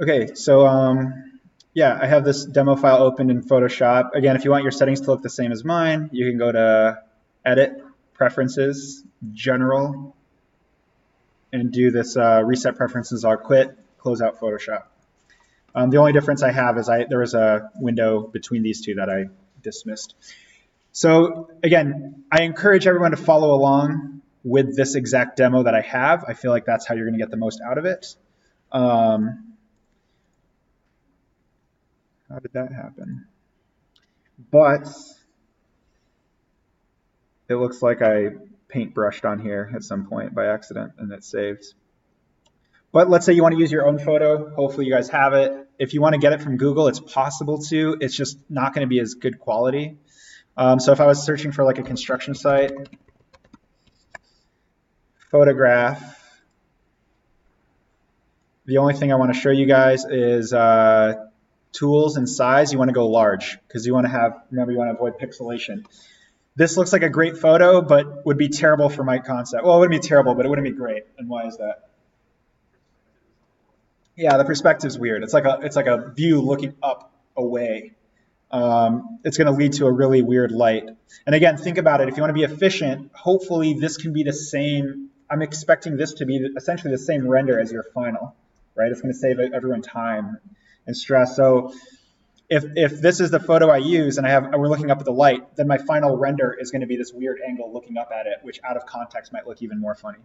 Okay, so yeah, I have this demo file opened in Photoshop. Again, if you want your settings to look the same as mine, you can go to Edit, Preferences, General, and do this Reset Preferences. I'll quit, close out Photoshop. The only difference I have is there was a window between these two that I dismissed. So again, I encourage everyone to follow along with this exact demo that I have. I feel like that's how you're going to get the most out of it. How did that happen? But it looks like I paintbrushed on here at some point by accident and it saved. But let's say you want to use your own photo. Hopefully you guys have it. If you want to get it from Google, it's possible to. It's just not going to be as good quality. So if I was searching for like a construction site, photograph, the only thing I want to show you guys is tools and size. You want to go large because you want to have, remember, you want to avoid pixelation. This looks like a great photo, but would be terrible for my concept. Well, it wouldn't be terrible, but it wouldn't be great. And why is that? Yeah, the perspective's weird. It's like a view looking up away. It's going to lead to a really weird light. And again, think about it. If you want to be efficient, hopefully this can be the same. I'm expecting this to be essentially the same render as your final, right? It's going to save everyone time and stress. So if this is the photo I use and we're looking up at the light, then my final render is going to be this weird angle looking up at it, which out of context might look even more funny.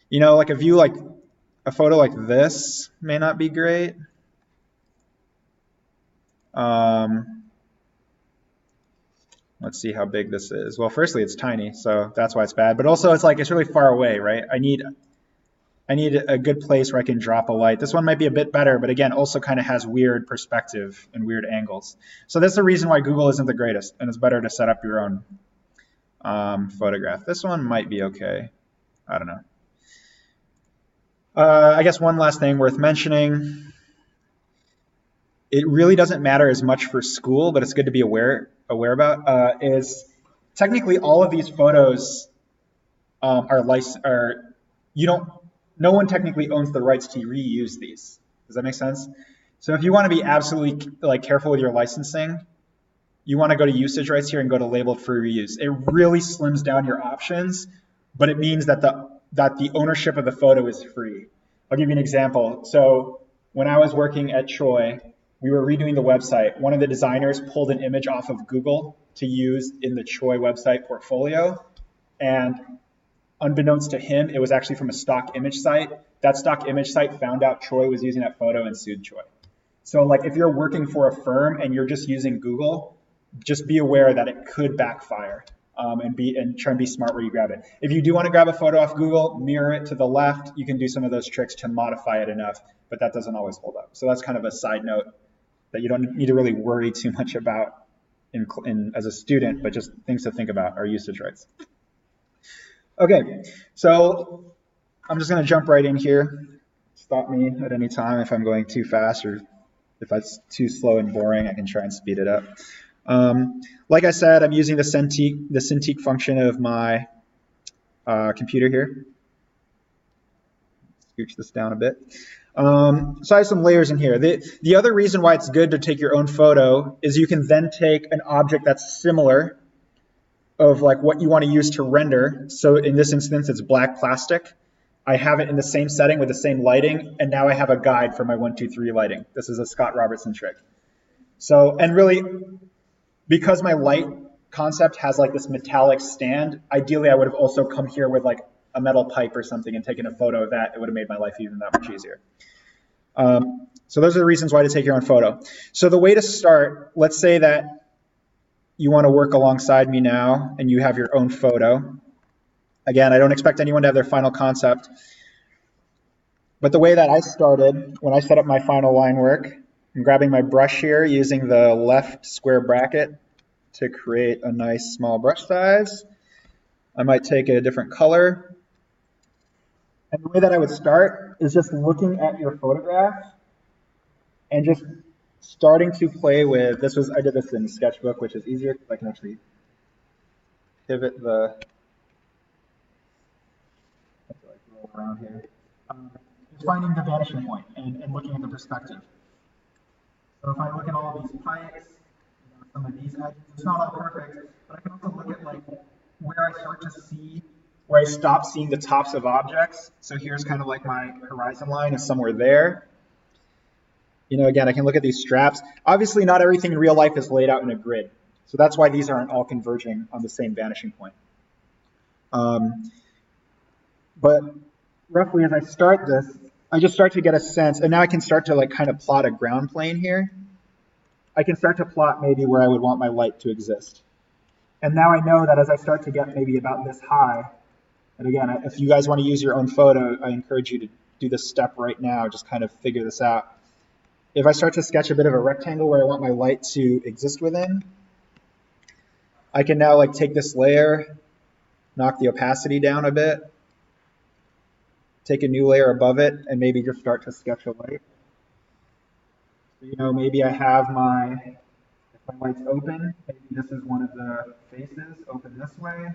You know, like a photo like this may not be great. Let's see how big this is. Well, firstly, it's tiny, so that's why it's bad. But also, it's really far away, right? I need a good place where I can drop a light. This one might be a bit better, but again, also kind of has weird perspective and weird angles. So that's the reason why Google isn't the greatest, and it's better to set up your own photograph. This one might be okay. I don't know. I guess one last thing worth mentioning. It really doesn't matter as much for school, but it's good to be aware about, is technically all of these photos no one technically owns the rights to reuse these. Does that make sense? So if you want to be absolutely careful with your licensing, you want to go to usage rights here and go to labeled for reuse. It really slims down your options, but it means that the ownership of the photo is free. I'll give you an example. So when I was working at Troy, we were redoing the website. One of the designers pulled an image off of Google to use in the Troy website portfolio. And unbeknownst to him, it was actually from a stock image site. That stock image site found out Troy was using that photo and sued Troy. So if you're working for a firm and you're just using Google, just be aware that it could backfire. And try and be smart where you grab it. If you do want to grab a photo off Google, mirror it to the left. You can do some of those tricks to modify it enough, but that doesn't always hold up. So that's kind of a side note that you don't need to really worry too much about as a student, but just things to think about are usage rights. Okay, so I'm just going to jump right in here. Stop me at any time if I'm going too fast, or if it's too slow and boring, I can try and speed it up. Like I said, I'm using the Cintiq function of my computer here. Scooch this down a bit. So I have some layers in here. The other reason why it's good to take your own photo is you can then take an object that's similar of what you want to use to render. So in this instance, it's black plastic. I have it in the same setting with the same lighting, and now I have a guide for my 1, 2, 3 lighting. This is a Scott Robertson trick. So, and really, because my light concept has this metallic stand, ideally I would have also come here with a metal pipe or something and taken a photo of that. It would have made my life even that much easier. So those are the reasons why to take your own photo. So the way to start, let's say that you want to work alongside me now and you have your own photo. Again, I don't expect anyone to have their final concept. But the way that I started, when I set up my final line work, I'm grabbing my brush here using the left square bracket to create a nice small brush size. I might take a different color. And the way that I would start is just looking at your photograph and just starting to play with, I did this in Sketchbook, which is easier because I can actually pivot roll around here. is finding the vanishing point and looking at the perspective. So if I look at all these pikes, some of these edges, it's not all perfect, but I can also look at like where I start to see, where I stop seeing the tops of objects. So here's kind of like my horizon line is somewhere there. Again, I can look at these straps. Obviously, not everything in real life is laid out in a grid. So that's why these aren't all converging on the same vanishing point. But roughly as I start this, I just start to get a sense, and now I can start to like kind of plot a ground plane here. I can start to plot maybe where I would want my light to exist. And now I know that as I start to get maybe about this high, and again, if you guys want to use your own photo, I encourage you to do this step right now, just kind of figure this out. If I start to sketch a bit of a rectangle where I want my light to exist within, I can now like take this layer, knock the opacity down a bit, take a new layer above it, and maybe just start to sketch a light. So, maybe I have if my light's open, maybe this is one of the faces, open this way.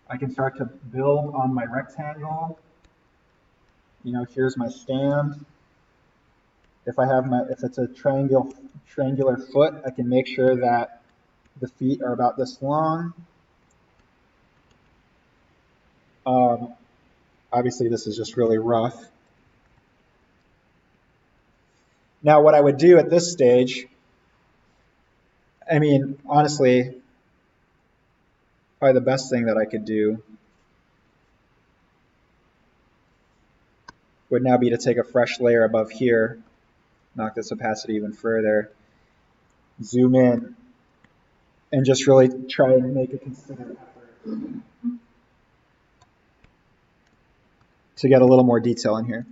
I can start to build on my rectangle. Here's my stand. If it's a triangular foot, I can make sure that the feet are about this long. Obviously, this is just really rough. Now, what I would do at this stage, honestly, probably the best thing that I could do would now be to take a fresh layer above here, knock this opacity even further, zoom in, and just really try and make a considered effort to get a little more detail in here.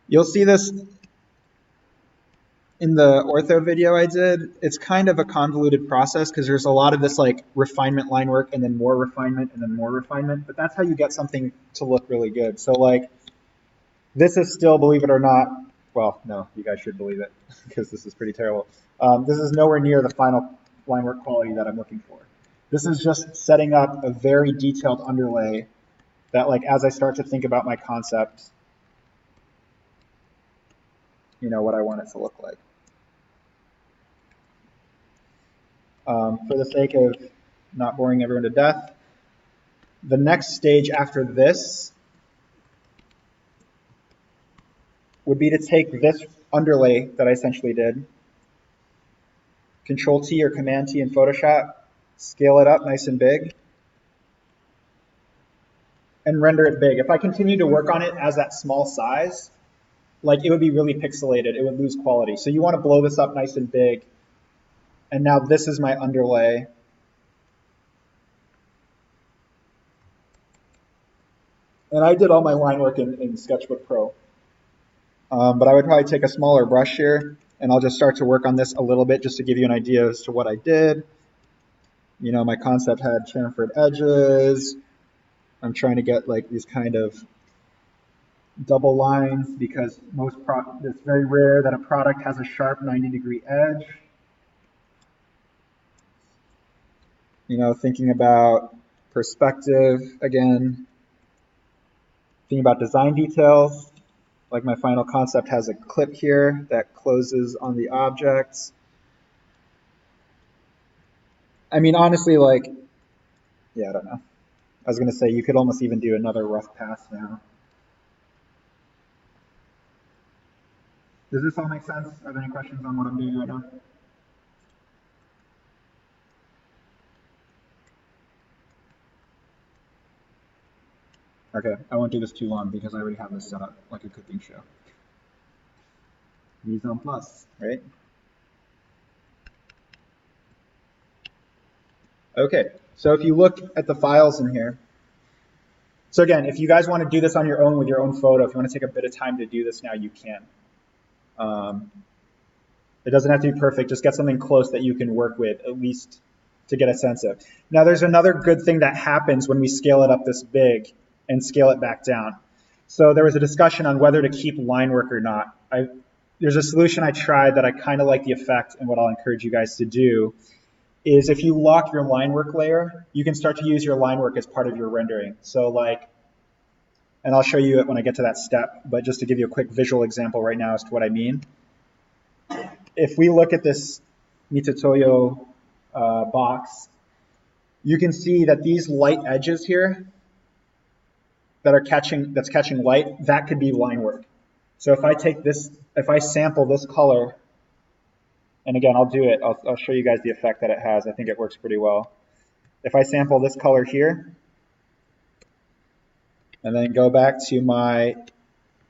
You'll see this in the ortho video I did. It's kind of a convoluted process because there's a lot of this like refinement line work and then more refinement and then more refinement, but that's how you get something to look really good. So like this is still, believe it or not, well, no, you guys should believe it because this is pretty terrible. This is nowhere near the final line work quality that I'm looking for. This is just setting up a very detailed underlay that like as I start to think about my concept, what I want it to look like. For the sake of not boring everyone to death, the next stage after this would be to take this underlay that I essentially did, Control T or Command T in Photoshop, scale it up nice and big, and render it big. If I continue to work on it as that small size, like it would be really pixelated, it would lose quality. So you want to blow this up nice and big. And now this is my underlay. And I did all my line work in Sketchbook Pro. But I would probably take a smaller brush here, and I'll just start to work on this a little bit just to give you an idea as to what I did. My concept had chamfered edges. I'm trying to get like these kind of double lines because it's very rare that a product has a sharp 90-degree edge. Thinking about perspective again, thinking about design details, like my final concept has a clip here that closes on the objects. Honestly, like, yeah, I don't know. I was going to say you could almost even do another rough pass now. Does this all make sense? Are there any questions on what I'm doing right now? Okay, I won't do this too long because I already have this set up like a cooking show. Mise en place, right? Okay, so if you look at the files in here, so again, if you guys want to do this on your own with your own photo, if you want to take a bit of time to do this now, you can. It doesn't have to be perfect, just get something close that you can work with, at least to get a sense of. Now there's another good thing that happens when we scale it up this big and scale it back down. So there was a discussion on whether to keep line work or not. There's a solution I tried that I kind of like the effect, and what I'll encourage you guys to do is if you lock your line work layer, you can start to use your line work as part of your rendering. So like And I'll show you it when I get to that step, but just to give you a quick visual example right now as to what I mean. If we look at this Mitutoyo box, you can see that these light edges here that's catching light, that could be line work. So if I take this, if I sample this color, and again, I'll do it, I'll show you guys the effect that it has. I think it works pretty well. If I sample this color here, and then go back to my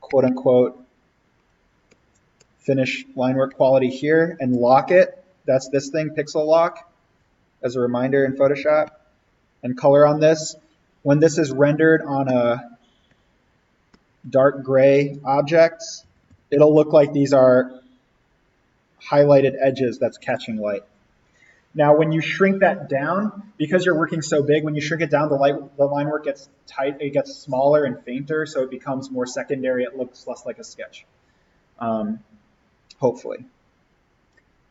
quote unquote finish line work quality here and lock it, that's this thing, pixel lock, as a reminder in Photoshop, and color on this. When this is rendered on a dark gray object, it'll look like these are highlighted edges that's catching light. Now, when you shrink that down, because you're working so big, when you shrink it down, the line work gets tight, it gets smaller and fainter, so it becomes more secondary. It looks less like a sketch, hopefully.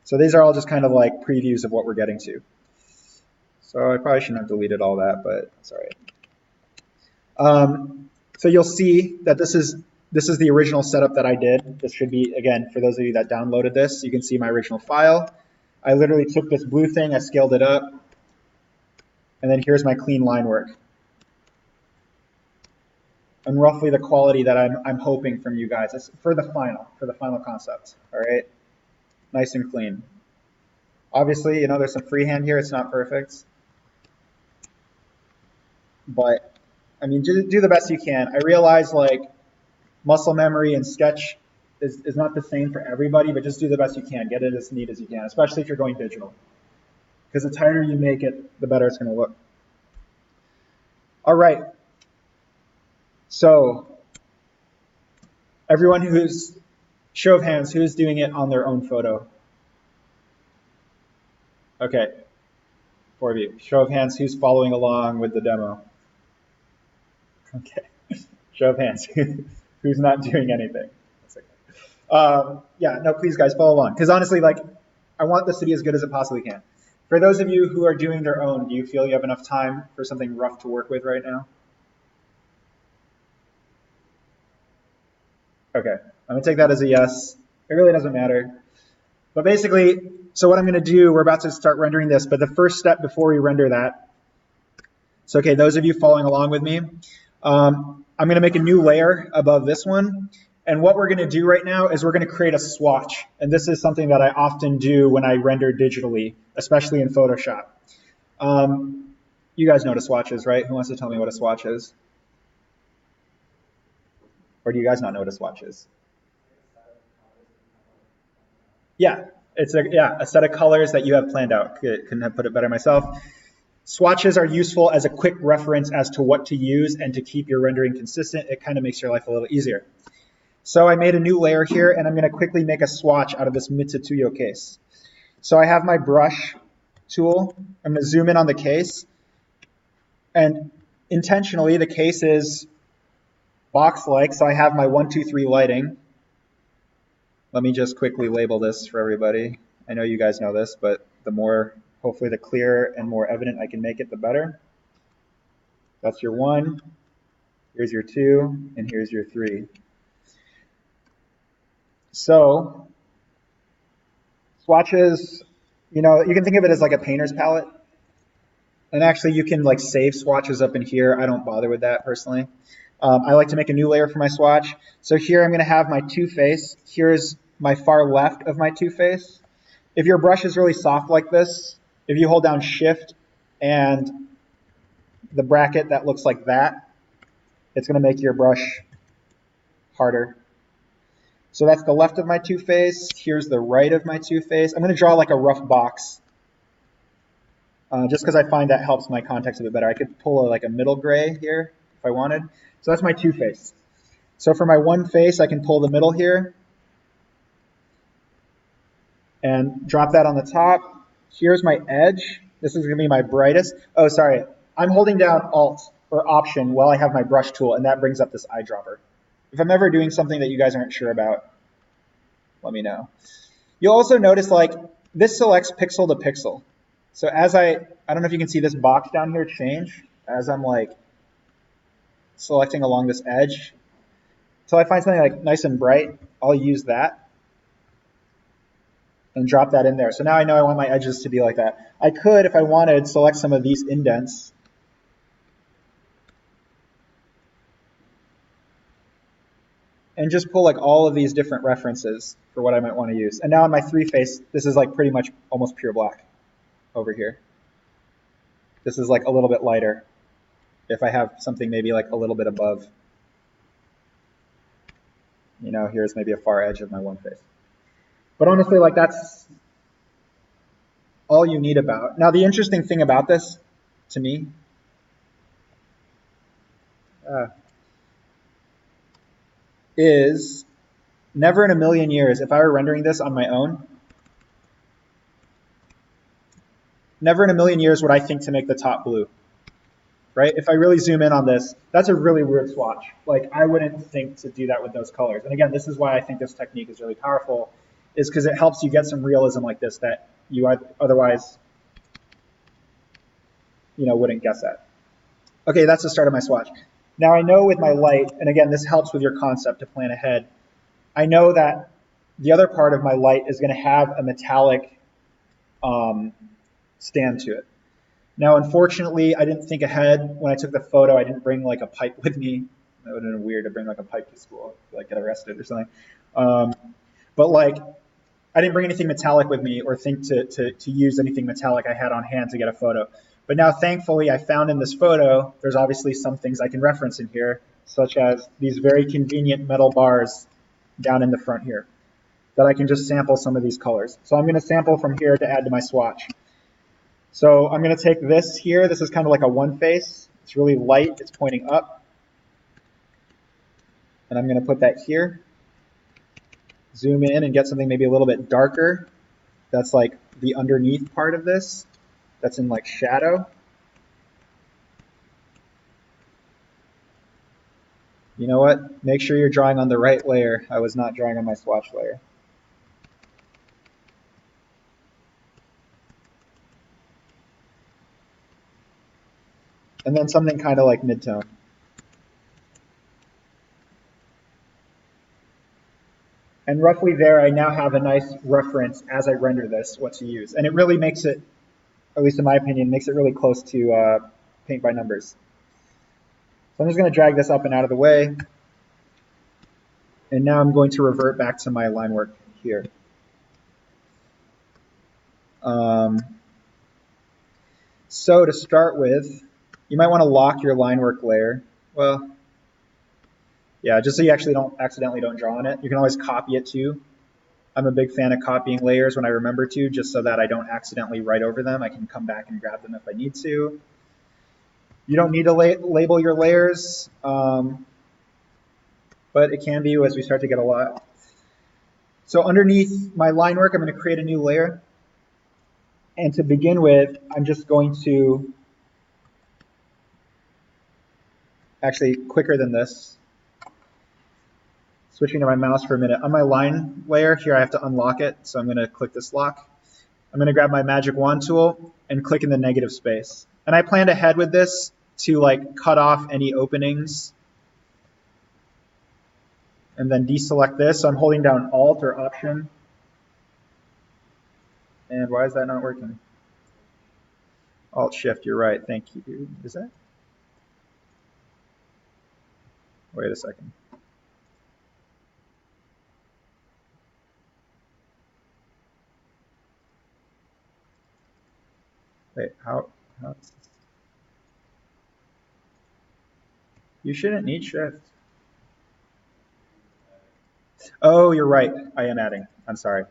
So these are all just kind of like previews of what we're getting to. So I probably shouldn't have deleted all that, but it's all right. So you'll see that this is the original setup that I did. This should be, again, for those of you that downloaded this, you can see my original file. I literally took this blue thing, I scaled it up, and then here's my clean line work. And roughly the quality that I'm hoping from you guys is for the final concept, all right? Nice and clean. Obviously, you know, there's some freehand here, it's not perfect. But, I mean, do the best you can. I realize, like, muscle memory and sketch is not the same for everybody, but just do the best you can. Get it as neat as you can, especially if you're going digital. Because the tighter you make it, the better it's going to look. All right. So, everyone who's, show of hands, who's doing it on their own photo? Okay. 4 of you. Show of hands, who's following along with the demo? Okay. Show of hands. Who's not doing anything? That's okay. Yeah, no, please guys, follow along. Because honestly, like, I want this to be as good as it possibly can. For those of you who are doing their own, do you feel you have enough time for something rough to work with right now? Okay, I'm gonna take that as a yes. It really doesn't matter. But basically, so what I'm gonna do, we're about to start rendering this, but the first step before we render that, so okay, those of you following along with me, I'm gonna make a new layer above this one. And what we're gonna do right now is we're gonna create a swatch. And this is something that I often do when I render digitally, especially in Photoshop. You guys know what a swatch is, right? Who wants to tell me what a swatch is? Or do you guys not know what a swatch is? Yeah, it's a set of colors that you have planned out. Couldn't have put it better myself. Swatches are useful as a quick reference as to what to use and to keep your rendering consistent. It kind of makes your life a little easier. So I made a new layer here, and I'm going to quickly make a swatch out of this Mitutoyo case. So I have my brush tool. I'm going to zoom in on the case. And intentionally, the case is box-like, so I have my 1, 2, 3 lighting. Let me just quickly label this for everybody. I know you guys know this, but the more, hopefully the clearer and more evident I can make it, the better. That's your 1, here's your 2, and here's your 3. So, swatches, you know, you can think of it as like a painter's palette. And actually you can like save swatches up in here. I don't bother with that personally. I like to make a new layer for my swatch. So here I'm going to have my two-face. Here's my far left of my two-face. If your brush is really soft like this, if you hold down Shift and the bracket that looks like that, it's going to make your brush harder. So that's the left of my two-face. Here's the right of my two-face. I'm going to draw like a rough box, just because I find that helps my context a bit better. I could pull like a middle gray here if I wanted. So that's my two-face. So for my one face, I can pull the middle here and drop that on the top. Here's my edge. This is going to be my brightest. Oh, sorry. I'm holding down Alt or Option while I have my brush tool, and that brings up this eyedropper. If I'm ever doing something that you guys aren't sure about, let me know. You'll also notice like this selects pixel to pixel. So as I don't know if you can see this box down here change as I'm like selecting along this edge. Until I find something like nice and bright, I'll use that and drop that in there. So now I know I want my edges to be like that. I could, if I wanted, select some of these indents. And just pull like all of these different references for what I might want to use. And now in my 3-face, this is like pretty much almost pure black over here. This is like a little bit lighter if I have something maybe like a little bit above. You know, here's maybe a far edge of my 1-face. But honestly, like that's all you need about. Now the interesting thing about this, to me, is never in a million years, if I were rendering this on my own, never in a million years would I think to make the top blue, right? If I really zoom in on this, that's a really weird swatch. Like I wouldn't think to do that with those colors. And again, this is why I think this technique is really powerful, is because it helps you get some realism like this that you otherwise, you know, wouldn't guess at. Okay, that's the start of my swatch. Now I know with my light, and again, this helps with your concept to plan ahead, I know that the other part of my light is going to have a metallic stand to it. Now, unfortunately, I didn't think ahead. When I took the photo, I didn't bring like a pipe with me. That would have been weird to bring like a pipe to school, like get arrested or something. But like, I didn't bring anything metallic with me or think to use anything metallic I had on hand to get a photo. But now, thankfully, I found in this photo, there's obviously some things I can reference in here, such as these very convenient metal bars down in the front here, that I can just sample some of these colors. So I'm going to sample from here to add to my swatch. So I'm going to take this here. This is kind of like a 1-face. It's really light. It's pointing up. And I'm going to put that here. Zoom in and get something maybe a little bit darker. That's like the underneath part of this. That's in like shadow. You know what? Make sure you're drawing on the right layer. I was not drawing on my swatch layer. And then something kind of like midtone. And roughly there, I now have a nice reference as I render this, what to use. And it really makes it, at least in my opinion, makes it really close to paint by numbers. So I'm just going to drag this up and out of the way. And now I'm going to revert back to my line work here. So to start with, you might want to lock your line work layer. Well, yeah, just so you actually accidentally don't draw on it. You can always copy it too. I'm a big fan of copying layers when I remember to, just so that I don't accidentally write over them. I can come back and grab them if I need to. You don't need to label your layers, but it can be as we start to get a lot. So underneath my line work, I'm going to create a new layer. And to begin with, I'm just going to, actually quicker than this, switching to my mouse for a minute. On my line layer here, I have to unlock it. So I'm going to click this lock. I'm going to grab my magic wand tool and click in the negative space. And I planned ahead with this to like cut off any openings and then deselect this. So I'm holding down Alt or Option. And why is that not working? Alt Shift, you're right. Thank you. Is that? Wait a second. Wait, how you shouldn't need Shift. Oh, you're right. I am adding. I'm sorry.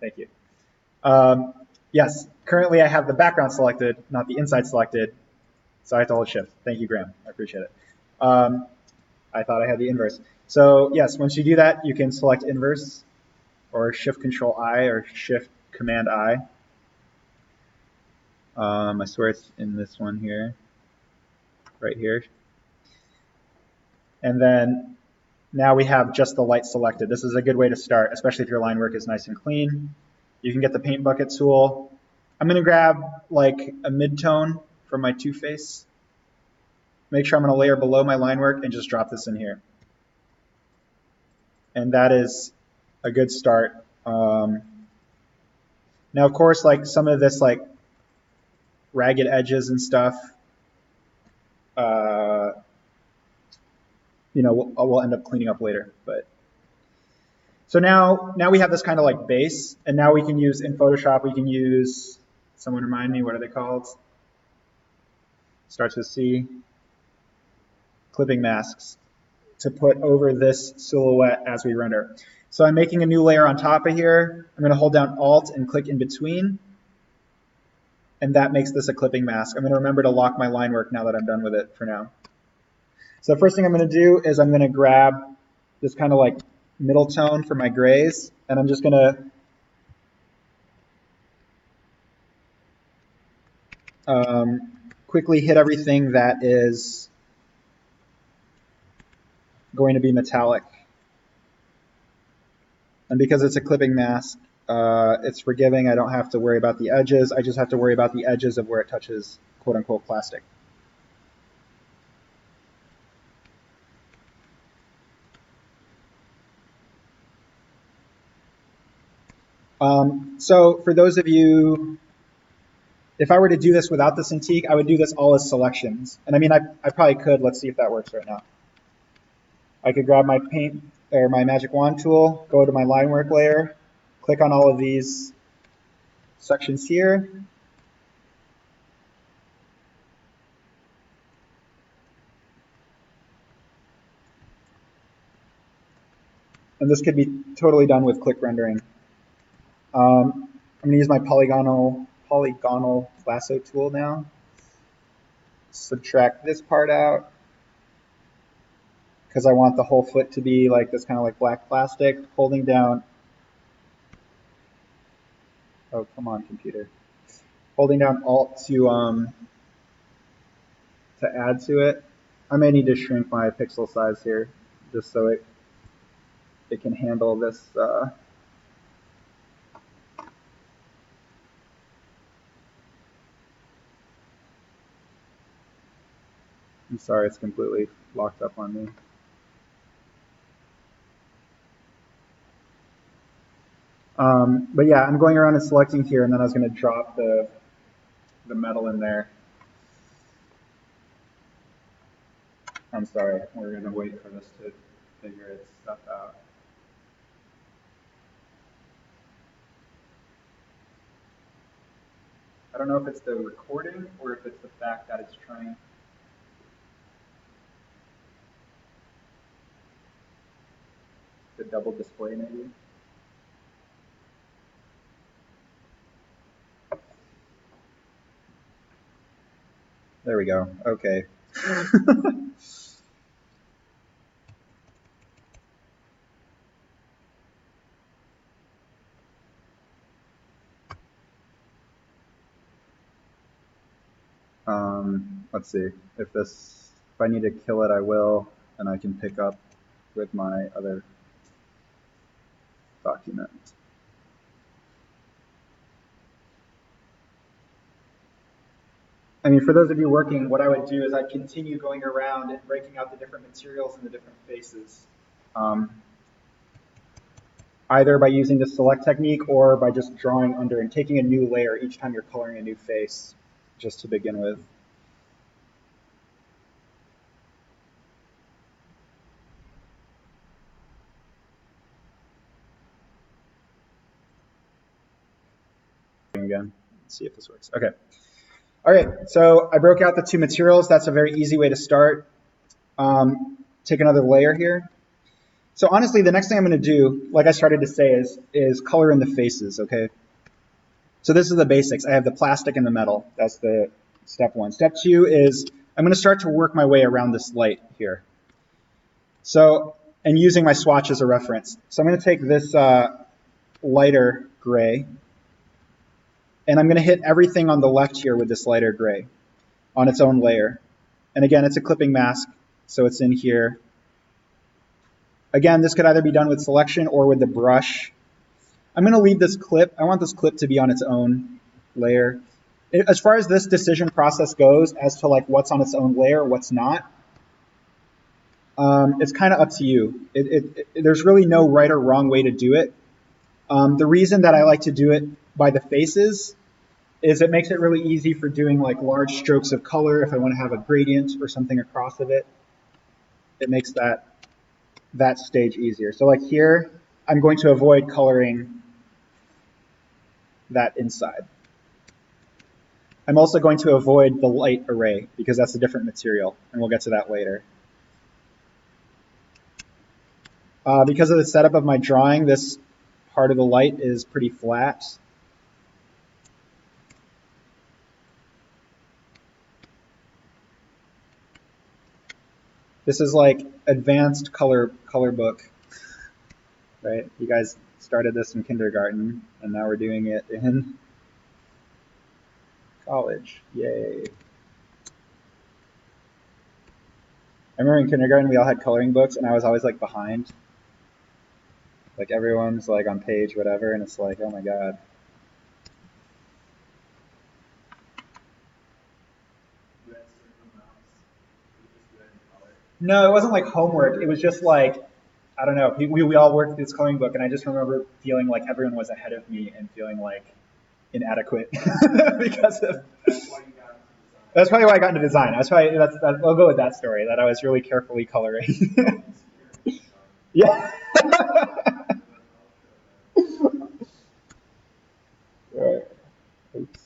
Thank you. Yes, currently I have the background selected, not the inside selected. So I have to hold Shift. Thank you, Graham. I appreciate it. I thought I had the inverse. So yes, once you do that, you can select inverse or Shift Control I or Shift Command I. I swear it's in this one here, right here. And then now we have just the light selected. This is a good way to start, especially if your line work is nice and clean. You can get the paint bucket tool. I'm going to grab like a mid-tone from my 2-face. make sure I'm going to layer below my line work and just drop this in here. And that is a good start. Now, of course, like some of this like ragged edges and stuff, you know, we'll end up cleaning up later. But so now we have this kind of like base, and now we can use in Photoshop, we can use, someone remind me, what are they called? Starts with C. Clipping masks to put over this silhouette as we render. So I'm making a new layer on top of here. I'm going to hold down Alt and click in between. And that makes this a clipping mask. I'm going to remember to lock my line work now that I'm done with it for now. So the first thing I'm going to do is I'm going to grab this kind of like middle tone for my grays. And I'm just going to quickly hit everything that is going to be metallic. And because it's a clipping mask, it's forgiving. I don't have to worry about the edges. I just have to worry about the edges of where it touches quote unquote plastic. So for those of you, if I were to do this without the Cintiq, I would do this all as selections. And I mean, I probably could. Let's see if that works right now. I could grab my paint or my magic wand tool, go to my line work layer, click on all of these sections here. And this could be totally done with click rendering. I'm going to use my polygonal lasso tool now. Subtract this part out because I want the whole foot to be like this kind of like black plastic. Holding down, oh come on computer, holding down Alt to add to it. I may need to shrink my pixel size here just so it can handle this. I'm sorry, it's completely locked up on me. But yeah, I'm going around and selecting here, and then I was going to drop the metal in there. I'm sorry, we're going to wait for this to figure its stuff out. I don't know if it's the recording or if it's the fact that it's trying. The double display maybe. There we go. Okay. Let's see. If I need to kill it, I will, and I can pick up with my other document. I mean, for those of you working, what I would do is I'd continue going around and breaking out the different materials and the different faces. Either by using the select technique or by just drawing under and taking a new layer each time you're coloring a new face, just to begin with. Again, let's see if this works. Okay. All right, so I broke out the two materials. That's a very easy way to start. Take another layer here. So honestly, the next thing I'm going to do, like I started to say, is color in the faces, okay? So this is the basics. I have the plastic and the metal. That's the step one. Step two is I'm going to start to work my way around this light here. So, and using my swatch as a reference. So I'm going to take this lighter gray, and I'm going to hit everything on the left here with this lighter gray on its own layer. And again, it's a clipping mask, so it's in here. Again, this could either be done with selection or with the brush. I'm going to leave this clip. I want this clip to be on its own layer. As far as this decision process goes, as to like what's on its own layer, what's not, it's kind of up to you. There's really no right or wrong way to do it. The reason that I like to do it by the faces is it makes it really easy for doing like large strokes of color. If I want to have a gradient or something across of it, it makes that stage easier. So like here, I'm going to avoid coloring that inside. I'm also going to avoid the light array because that's a different material, and we'll get to that later. Because of the setup of my drawing, this part of the light is pretty flat. This is like advanced color book, right? You guys started this in kindergarten, and now we're doing it in college. Yay. I remember in kindergarten we all had coloring books, and I was always like behind. Like everyone's like on page whatever, and it's like, oh my god. No, it wasn't like homework. It was just like, I don't know. We all worked this coloring book, and I just remember feeling like everyone was ahead of me and feeling like inadequate because of. That's probably why I got into design. I'll go with that story. That I was really carefully coloring. Yeah. Right. Oops.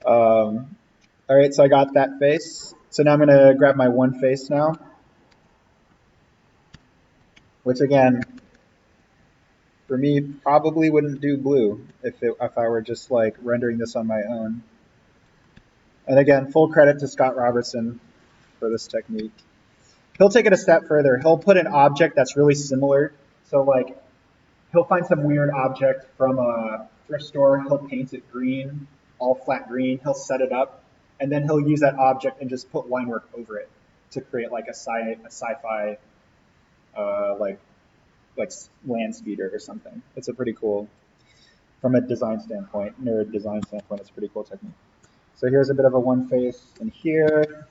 All right, so I got that face. So now I'm going to grab my one face now, which again, for me, probably wouldn't do blue if I were just like rendering this on my own. And again, full credit to Scott Robertson for this technique. He'll take it a step further. He'll put an object that's really similar. So like, he'll find some weird object from a thrift store. He'll paint it green, all flat green. He'll set it up, and then he'll use that object and just put line work over it to create like a sci-fi like land speeder or something. It's a pretty cool, from a design standpoint, nerd design standpoint, it's a pretty cool technique. So here's a bit of a one face in here.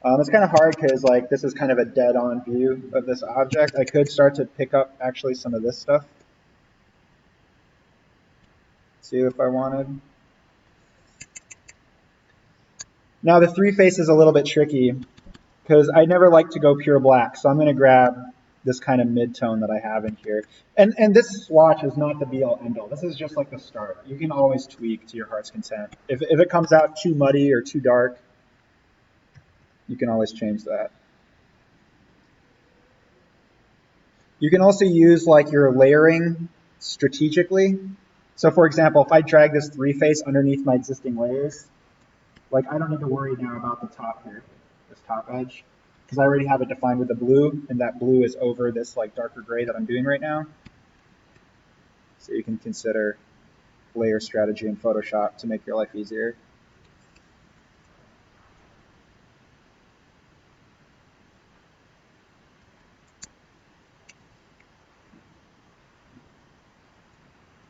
It's kind of hard because like this is kind of a dead-on view of this object. I could start to pick up actually some of this stuff. See if I wanted. Now the three face is a little bit tricky because I never like to go pure black, so I'm going to grab this kind of mid-tone that I have in here. And this swatch is not the be-all, end-all. This is just like the start. You can always tweak to your heart's content. If it comes out too muddy or too dark, you can always change that. You can also use like your layering strategically. So for example, if I drag this three face underneath my existing layers, like I don't need to worry now about the top here, this top edge, because I already have it defined with the blue, and that blue is over this like darker gray that I'm doing right now. So you can consider layer strategy in Photoshop to make your life easier.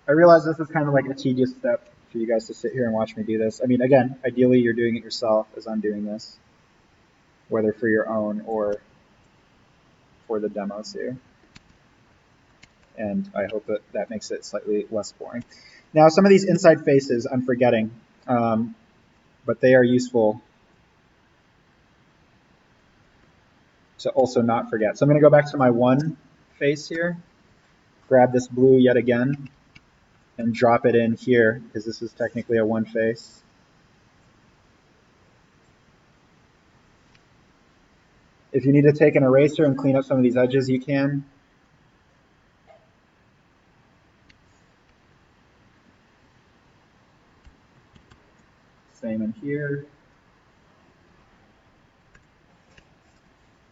I realize this is kind of like a tedious step for you guys to sit here and watch me do this. I mean, again, ideally you're doing it yourself as I'm doing this, whether for your own or for the demos here. And I hope that makes it slightly less boring. Now, some of these inside faces I'm forgetting, but they are useful to also not forget. So I'm going to go back to my one face here, grab this blue yet again, and drop it in here, because this is technically a one face. If you need to take an eraser and clean up some of these edges, you can. Same in here.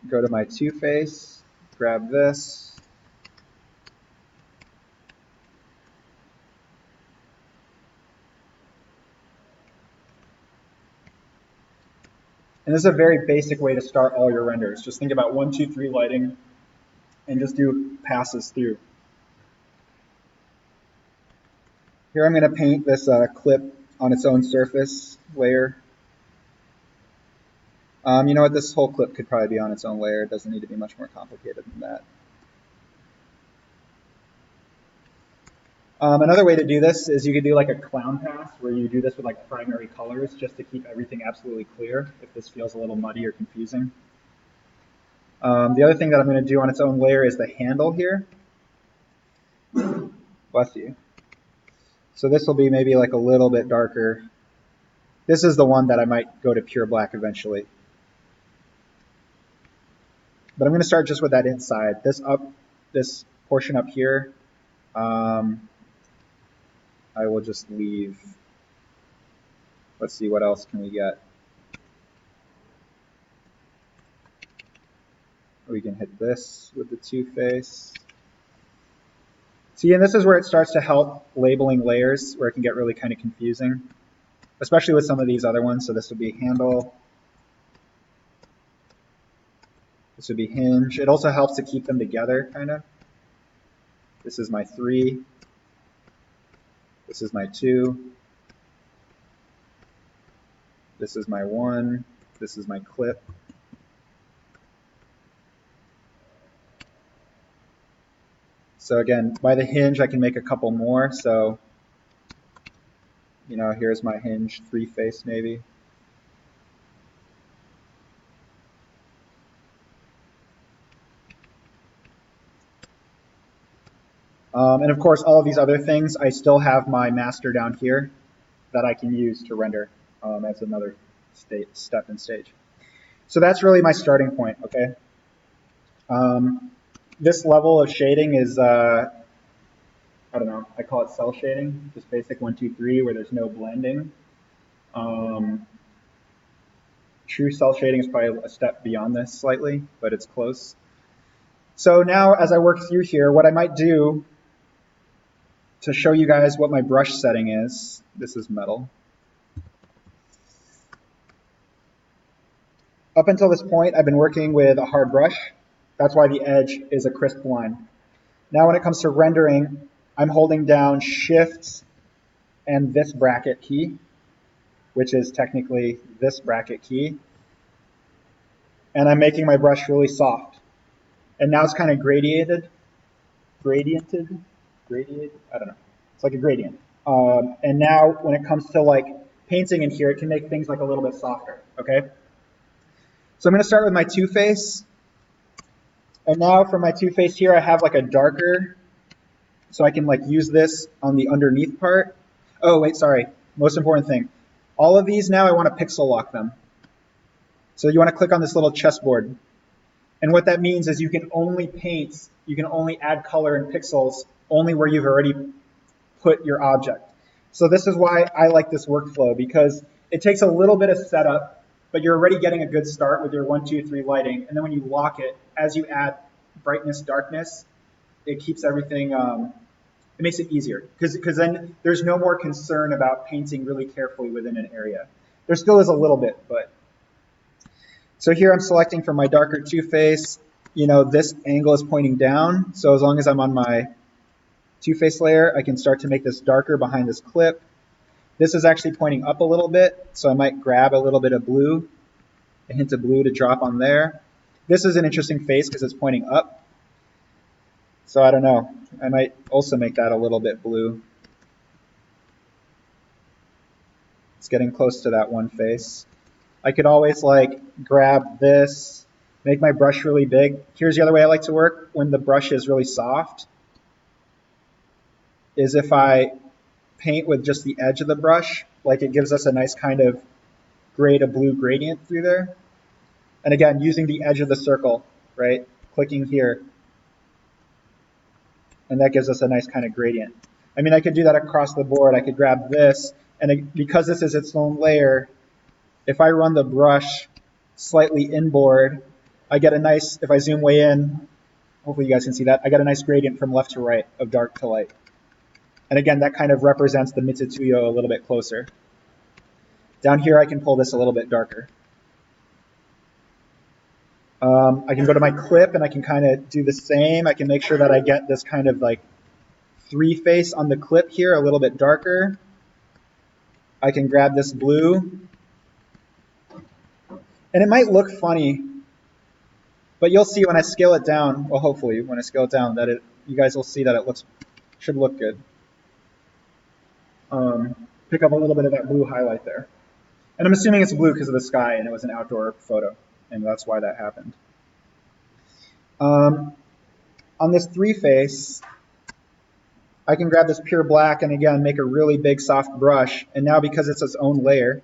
Go to my two face, grab this. And this is a very basic way to start all your renders. Just think about 1, 2, 3 lighting and just do passes through. Here I'm going to paint this clip on its own surface layer. You know what, this whole clip could probably be on its own layer. It doesn't need to be much more complicated than that. Another way to do this is you could do like a clown pass where you do this with like primary colors just to keep everything absolutely clear if this feels a little muddy or confusing. The other thing that I'm going to do on its own layer is the handle here. Bless you. So this will be maybe like a little bit darker. This is the one that I might go to pure black eventually. But I'm going to start just with that inside. This portion up here, I will just leave. Let's see, what else can we get? We can hit this with the two-face. See, and this is where it starts to help labeling layers, where it can get really kind of confusing, especially with some of these other ones. So this would be handle. This would be hinge. It also helps to keep them together, kind of. This is my 3. This is my 2. This is my 1. This is my clip. So again, by the hinge, I can make a couple more. So, you know, here's my hinge 3-face maybe. And of course, all of these other things, I still have my master down here that I can use to render as another step and stage. So that's really my starting point, okay? This level of shading is, I don't know, I call it cell shading, just basic 1, 2, 3, where there's no blending. True cell shading is probably a step beyond this slightly, but it's close. So now as I work through here, what I might do to show you guys what my brush setting is, this is metal. Up until this point, I've been working with a hard brush. That's why the edge is a crisp line. Now when it comes to rendering, I'm holding down Shift and this bracket key, which is technically this bracket key. And I'm making my brush really soft. And now it's kind of gradiented, I don't know. It's like a gradient. And now when it comes to like painting in here, it can make things like a little bit softer, okay? So I'm going to start with my two-face. And now for my two-face here, I have like a darker, so I can like use this on the underneath part. Oh, wait, sorry. Most important thing. All of these now, I want to pixel lock them. So you want to click on this little chessboard. And what that means is you can only paint, you can only add color and pixels only where you've already put your object. So this is why I like this workflow, because it takes a little bit of setup, but you're already getting a good start with your 1, 2, 3 lighting. And then when you lock it, as you add brightness, darkness, it keeps everything, it makes it easier. Because then there's no more concern about painting really carefully within an area. There still is a little bit, but. So here I'm selecting for my darker two-face. You know, this angle is pointing down. So as long as I'm on my two-face layer, I can start to make this darker behind this clip. This is actually pointing up a little bit, so I might grab a little bit of blue, a hint of blue to drop on there. This is an interesting face because it's pointing up. So I don't know. I might also make that a little bit blue. It's getting close to that one face. I could always like grab this, make my brush really big. Here's the other way I like to work when the brush is really soft, is if I paint with just the edge of the brush, like it gives us a nice kind of gray to blue gradient through there. And again, using the edge of the circle, right? Clicking here. And that gives us a nice kind of gradient. I mean, I could do that across the board. I could grab this, and because this is its own layer, if I run the brush slightly inboard, I get a nice, if I zoom way in, hopefully you guys can see that, I get a nice gradient from left to right of dark to light. And again, that kind of represents the Mitsutsuyo a little bit closer. Down here, I can pull this a little bit darker. I can go to my clip and I can kind of do the same. I can make sure that I get this kind of like three face on the clip here a little bit darker. I can grab this blue. And it might look funny, but you'll see when I scale it down, well, hopefully when I scale it down, that you guys will see that it should look good. Pick up a little bit of that blue highlight there. And I'm assuming it's blue because of the sky and it was an outdoor photo, and that's why that happened. On this three face, I can grab this pure black and again make a really big soft brush. And now because it's its own layer,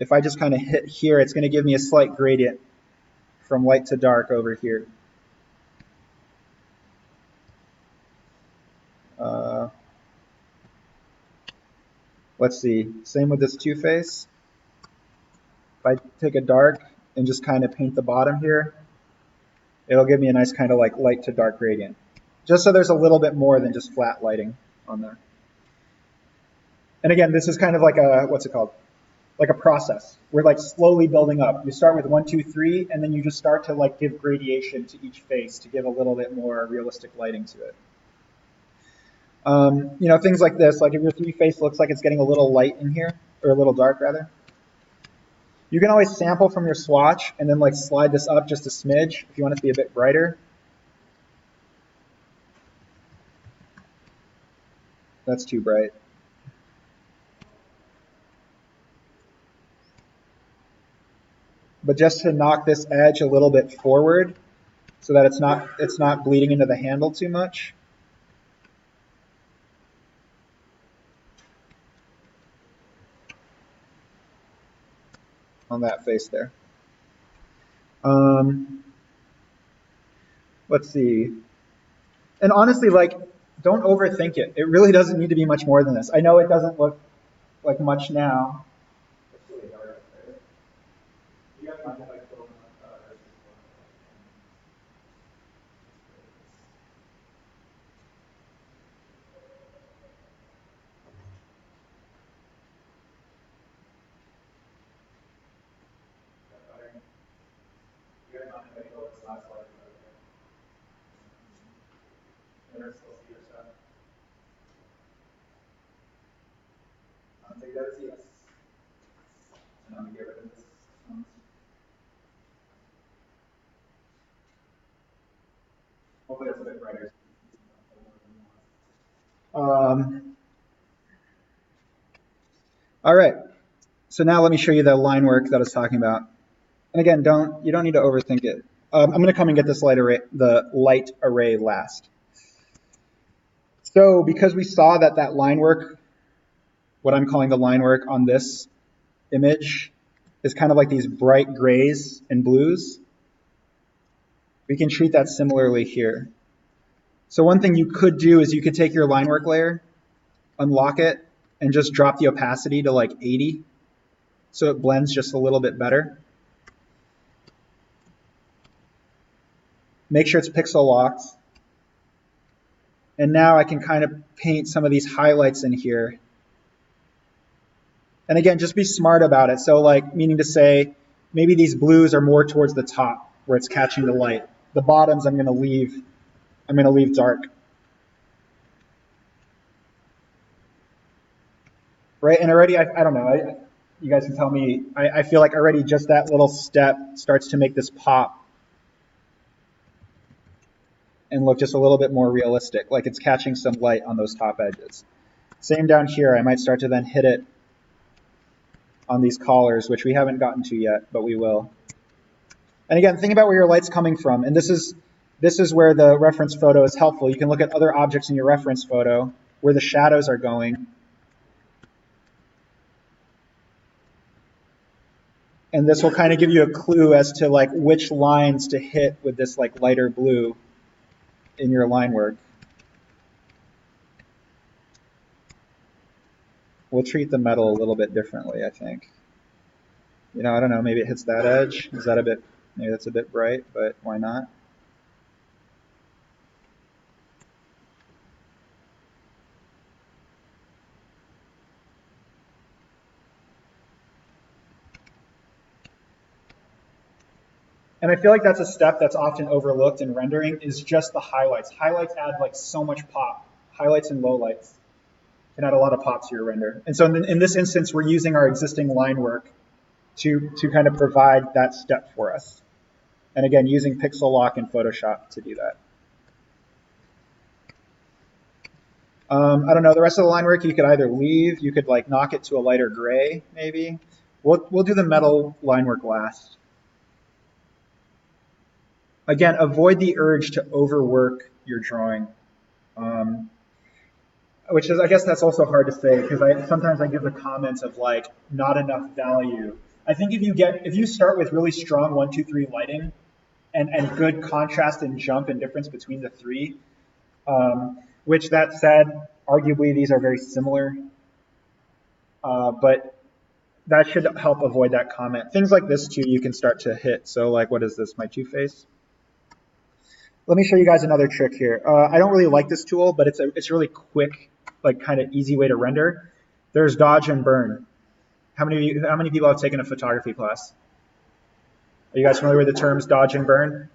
if I just kind of hit here, it's going to give me a slight gradient from light to dark over here. Let's see, same with this two face. If I take a dark and just kind of paint the bottom here, it'll give me a nice kind of like light to dark gradient. Just so there's a little bit more than just flat lighting on there. And again, this is kind of like a, what's it called? Like a process. We're like slowly building up. You start with 1, 2, 3, and then you just start to like give gradation to each face to give a little bit more realistic lighting to it. You know, things like this, like if your three face looks like it's getting a little light in here, or a little dark rather, you can always sample from your swatch and then like slide this up just a smidge if you want it to be a bit brighter. That's too bright. But just to knock this edge a little bit forward so that it's not bleeding into the handle too much. On that face there. Let's see. And honestly, like, don't overthink it. It really doesn't need to be much more than this. I know it doesn't look like much now. It's really dark up there. You guys might have like hopefully that's a bit brighter. All right. So now let me show you the line work that I was talking about. And again, you don't need to overthink it. I'm going to come and get this the light array last. So because we saw that line work, what I'm calling the line work on this image is kind of like these bright grays and blues, we can treat that similarly here. So one thing you could do is you could take your line work layer, unlock it, and just drop the opacity to like 80 so it blends just a little bit better. Make sure it's pixel locked. And now I can kind of paint some of these highlights in here. And again, just be smart about it. So like, meaning to say, maybe these blues are more towards the top where it's catching the light. The bottoms I'm going to leave dark. Right, and already, I don't know, you guys can tell me, I feel like already just that little step starts to make this pop and look just a little bit more realistic, like it's catching some light on those top edges. Same down here, I might start to then hit it on these collars, which we haven't gotten to yet, but we will. And again, think about where your light's coming from, and this is where the reference photo is helpful. You can look at other objects in your reference photo, where the shadows are going, and this will kind of give you a clue as to like which lines to hit with this like lighter blue in your line work. We'll treat the metal a little bit differently, I think. You know, I don't know, maybe it hits that edge. Is that maybe that's a bit bright, but why not? And I feel like that's a step that's often overlooked in rendering is just the highlights. Highlights add like so much pop. Highlights and lowlights can add a lot of pop to your render. And so in this instance, we're using our existing line work to kind of provide that step for us. And again, using pixel lock in Photoshop to do that. I don't know, the rest of the line work you could either leave, you could like knock it to a lighter gray, maybe. We'll do the metal line work last. Again, avoid the urge to overwork your drawing. Which is, I guess that's also hard to say because sometimes I give the comments of like not enough value. I think if you start with really strong 1, 2, 3 lighting and good contrast and jump and difference between the three, which that said, arguably these are very similar, but that should help avoid that comment. Things like this too, you can start to hit. So like, what is this, my two-face? Let me show you guys another trick here. I don't really like this tool, but it's really quick, like kind of easy way to render. There's dodge and burn. How many people have taken a photography class? Are you guys familiar with the terms dodge and burn?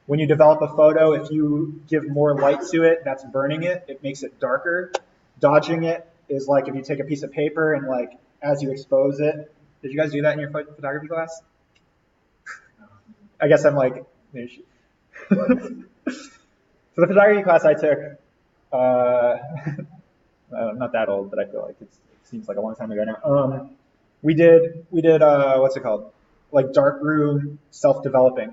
When you develop a photo, if you give more light to it, that's burning it. It makes it darker. Dodging it is like if you take a piece of paper and like as you expose it. Did you guys do that in your photography class? I guess I'm like, maybe. So the photography class I took, I'm not that old, but I feel like it seems like a long time ago now. We did what's it called? Like darkroom self-developing.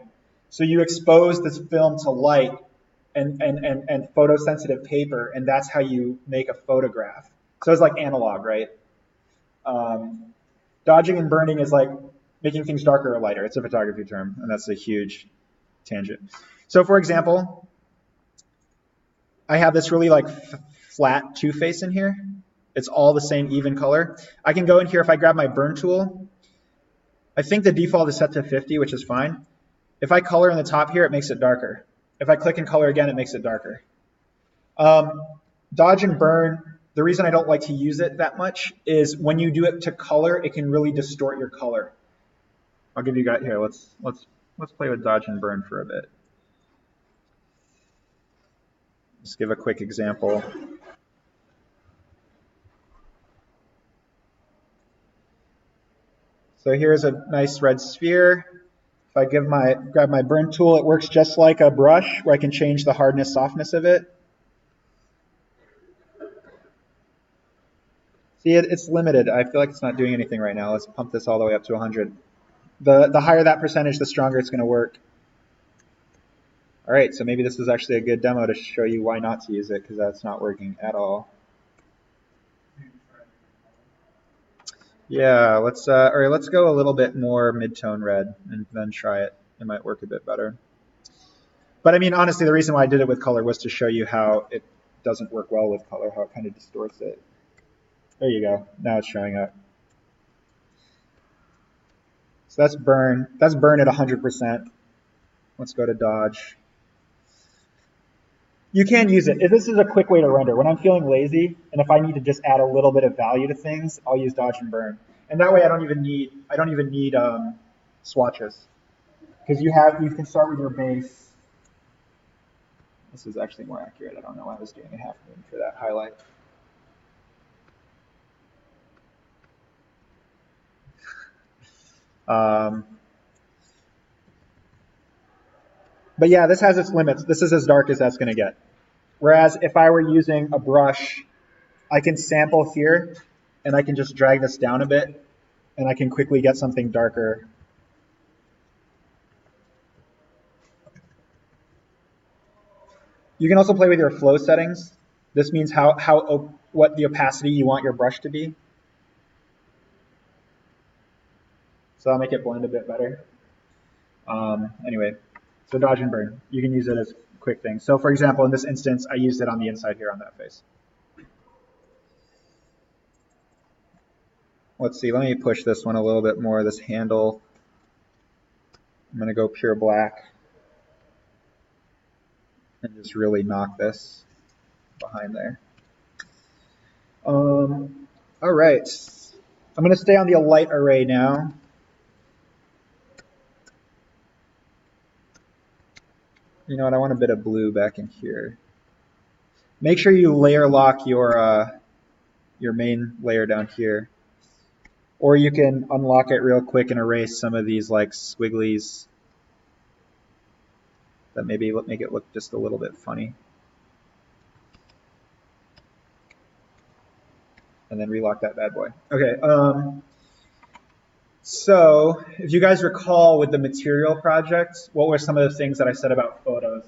So you expose this film to light and photosensitive paper, and that's how you make a photograph. So it's like analog, right? Dodging and burning is like making things darker or lighter. It's a photography term, and that's a huge tangent. So for example, I have this really like flat two-face in here. It's all the same even color. I can go in here if I grab my burn tool. I think the default is set to 50, which is fine. If I color in the top here, it makes it darker. If I click and color again, it makes it darker. Dodge and burn, the reason I don't like to use it that much is when you do it to color, it can really distort your color. I'll give you guys here. Let's play with dodge and burn for a bit. Let's give a quick example. So here's a nice red sphere. If I grab my burn tool, it works just like a brush where I can change the hardness, softness of it. See, it's limited. I feel like it's not doing anything right now. Let's pump this all the way up to 100. The higher that percentage, the stronger it's going to work. All right, so maybe this is actually a good demo to show you why not to use it, because that's not working at all. Yeah, let's go a little bit more mid-tone red and then try it. It might work a bit better. But I mean, honestly, the reason why I did it with color was to show you how it doesn't work well with color, how it kind of distorts it. There you go. Now it's showing up. So that's burn. That's burn at 100%. Let's go to dodge. You can use it. This is a quick way to render. When I'm feeling lazy, and if I need to just add a little bit of value to things, I'll use dodge and burn. And that way, I don't even need swatches, because you can start with your base. This is actually more accurate. I don't know why I was doing a half moon for that highlight. But yeah, this has its limits. This is as dark as that's going to get. Whereas if I were using a brush, I can sample here, and I can just drag this down a bit, and I can quickly get something darker. You can also play with your flow settings. This means what the opacity you want your brush to be. So I'll make it blend a bit better. Anyway, so dodge and burn. You can use it as quick things. So for example, in this instance, I used it on the inside here on that face. Let's see, let me push this one a little bit more, this handle. I'm going to go pure black and just really knock this behind there. All right, I'm going to stay on the light array now. You know what? I want a bit of blue back in here. Make sure you layer lock your main layer down here. Or you can unlock it real quick and erase some of these like squigglies that maybe make it look just a little bit funny. And then relock that bad boy. Okay. So if you guys recall with the material project, what were some of the things that I said about photos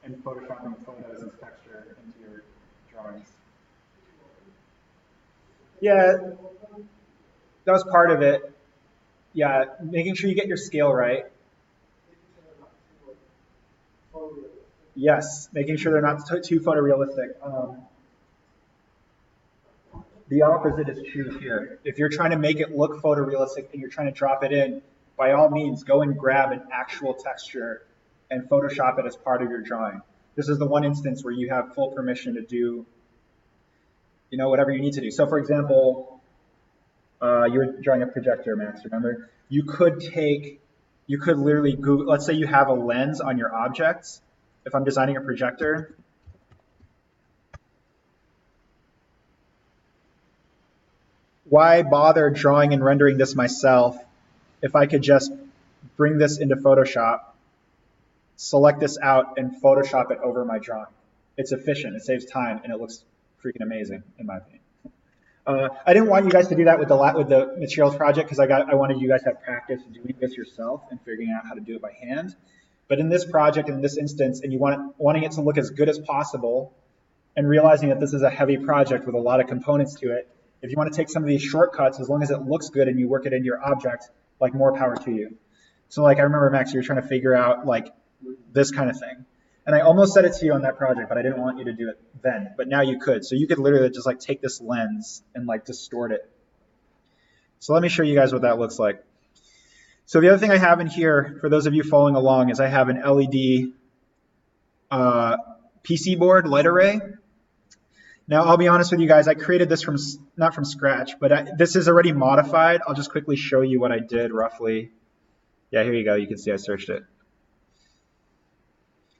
and photoshopping photos as texture into your drawings? Yeah, that was part of it. Yeah, making sure you get your scale right. Yes, making sure they're not too photorealistic. The opposite is true here. If you're trying to make it look photorealistic and you're trying to drop it in, by all means, go and grab an actual texture and Photoshop it as part of your drawing. This is the one instance where you have full permission to do, whatever you need to do. So, for example, you were drawing a projector, Max. Remember, you could literally Google. Let's say you have a lens on your objects. If I'm designing a projector, why bother drawing and rendering this myself if I could just bring this into Photoshop, select this out, and Photoshop it over my drawing? It's efficient, it saves time, and it looks freaking amazing, in my opinion. I didn't want you guys to do that with the materials project because I wanted you guys to have practice doing this yourself and figuring out how to do it by hand. But in this project, in this instance, and you wanting it to look as good as possible, and realizing that this is a heavy project with a lot of components to it, if you want to take some of these shortcuts, as long as it looks good and you work it into your object, like more power to you. So like I remember, Max, you were trying to figure out like this kind of thing. And I almost said it to you on that project, but I didn't want you to do it then. But now you could. So you could literally just like take this lens and like distort it. So let me show you guys what that looks like. So the other thing I have in here, for those of you following along, is I have an LED PC board light array. Now, I'll be honest with you guys, I created this not from scratch, but this is already modified. I'll just quickly show you what I did roughly. Yeah, here you go. You can see I searched it.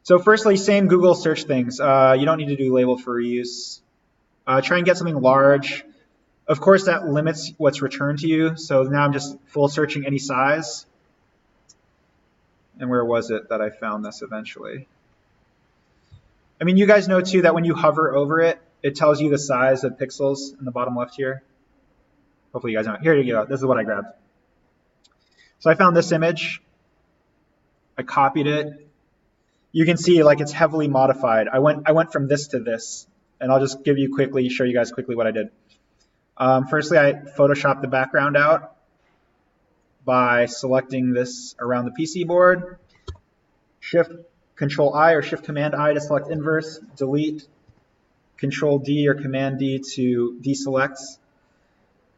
So firstly, same Google search things. You don't need to do label for reuse. Try and get something large. Of course, that limits what's returned to you. So now I'm just full searching any size. And where was it that I found this eventually? I mean, you guys know too that when you hover over it, it tells you the size of pixels in the bottom left here. Hopefully you guys know it. Here you go. This is what I grabbed. So I found this image. I copied it. You can see like it's heavily modified. I went from this to this, and I'll just show you guys quickly what I did. Firstly, I photoshopped the background out by selecting this around the PC board. Control-I or Shift-Command-I to select inverse, delete, Control-D or Command-D to deselect.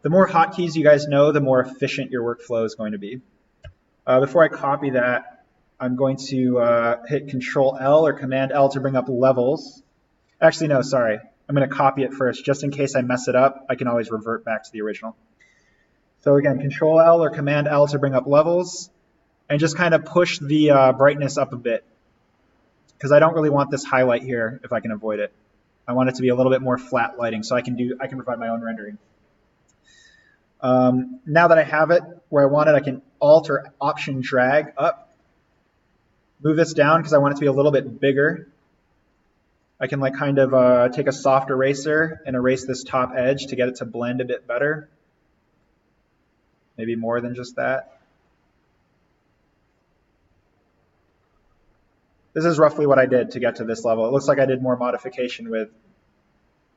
The more hotkeys you guys know, the more efficient your workflow is going to be. Before I copy that, I'm going to hit Control-L or Command-L to bring up levels. Actually, no, sorry. I'm going to copy it first. Just in case I mess it up, I can always revert back to the original. So again, Control-L or Command-L to bring up levels, and just kind of push the brightness up a bit, because I don't really want this highlight here if I can avoid it. I want it to be a little bit more flat lighting, so I can provide my own rendering. Now that I have it where I want it, I can Alt or Option drag up. Move this down because I want it to be a little bit bigger. I can like kind of take a soft eraser and erase this top edge to get it to blend a bit better. Maybe more than just that. This is roughly what I did to get to this level. It looks like I did more modification with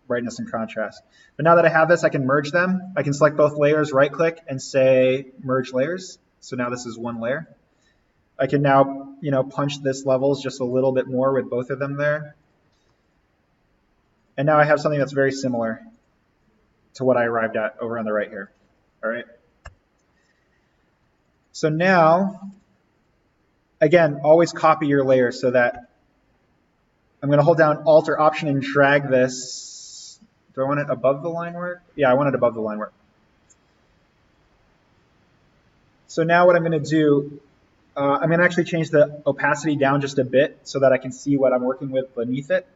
brightness and contrast. But now that I have this, I can merge them. I can select both layers, right click, and say merge layers. So now this is one layer. I can now, punch this levels just a little bit more with both of them there. And now I have something that's very similar to what I arrived at over on the right here. All right. So now, again, always copy your layer so that I'm going to hold down Alt or Option and drag this. Do I want it above the line work? Yeah, I want it above the line work. So now what I'm going to do I'm going to actually change the opacity down just a bit so that I can see what I'm working with beneath it.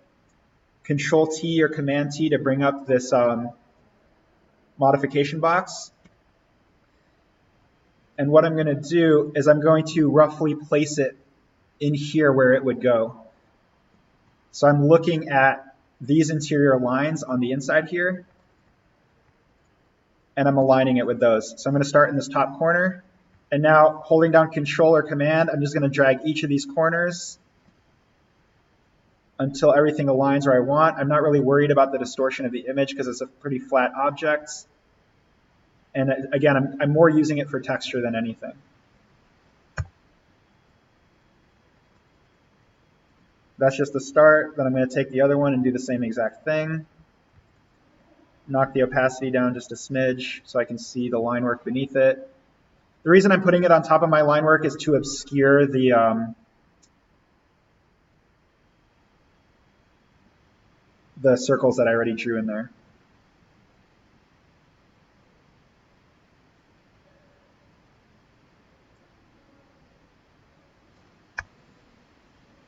Control T or Command T to bring up this modification box. And what I'm going to do is I'm going to roughly place it in here where it would go. So I'm looking at these interior lines on the inside here, and I'm aligning it with those. So I'm going to start in this top corner, and now holding down Control or Command, I'm just going to drag each of these corners until everything aligns where I want. I'm not really worried about the distortion of the image because it's a pretty flat object. And again, I'm more using it for texture than anything. That's just the start. Then I'm going to take the other one and do the same exact thing. Knock the opacity down just a smidge so I can see the line work beneath it. The reason I'm putting it on top of my line work is to obscure the circles that I already drew in there.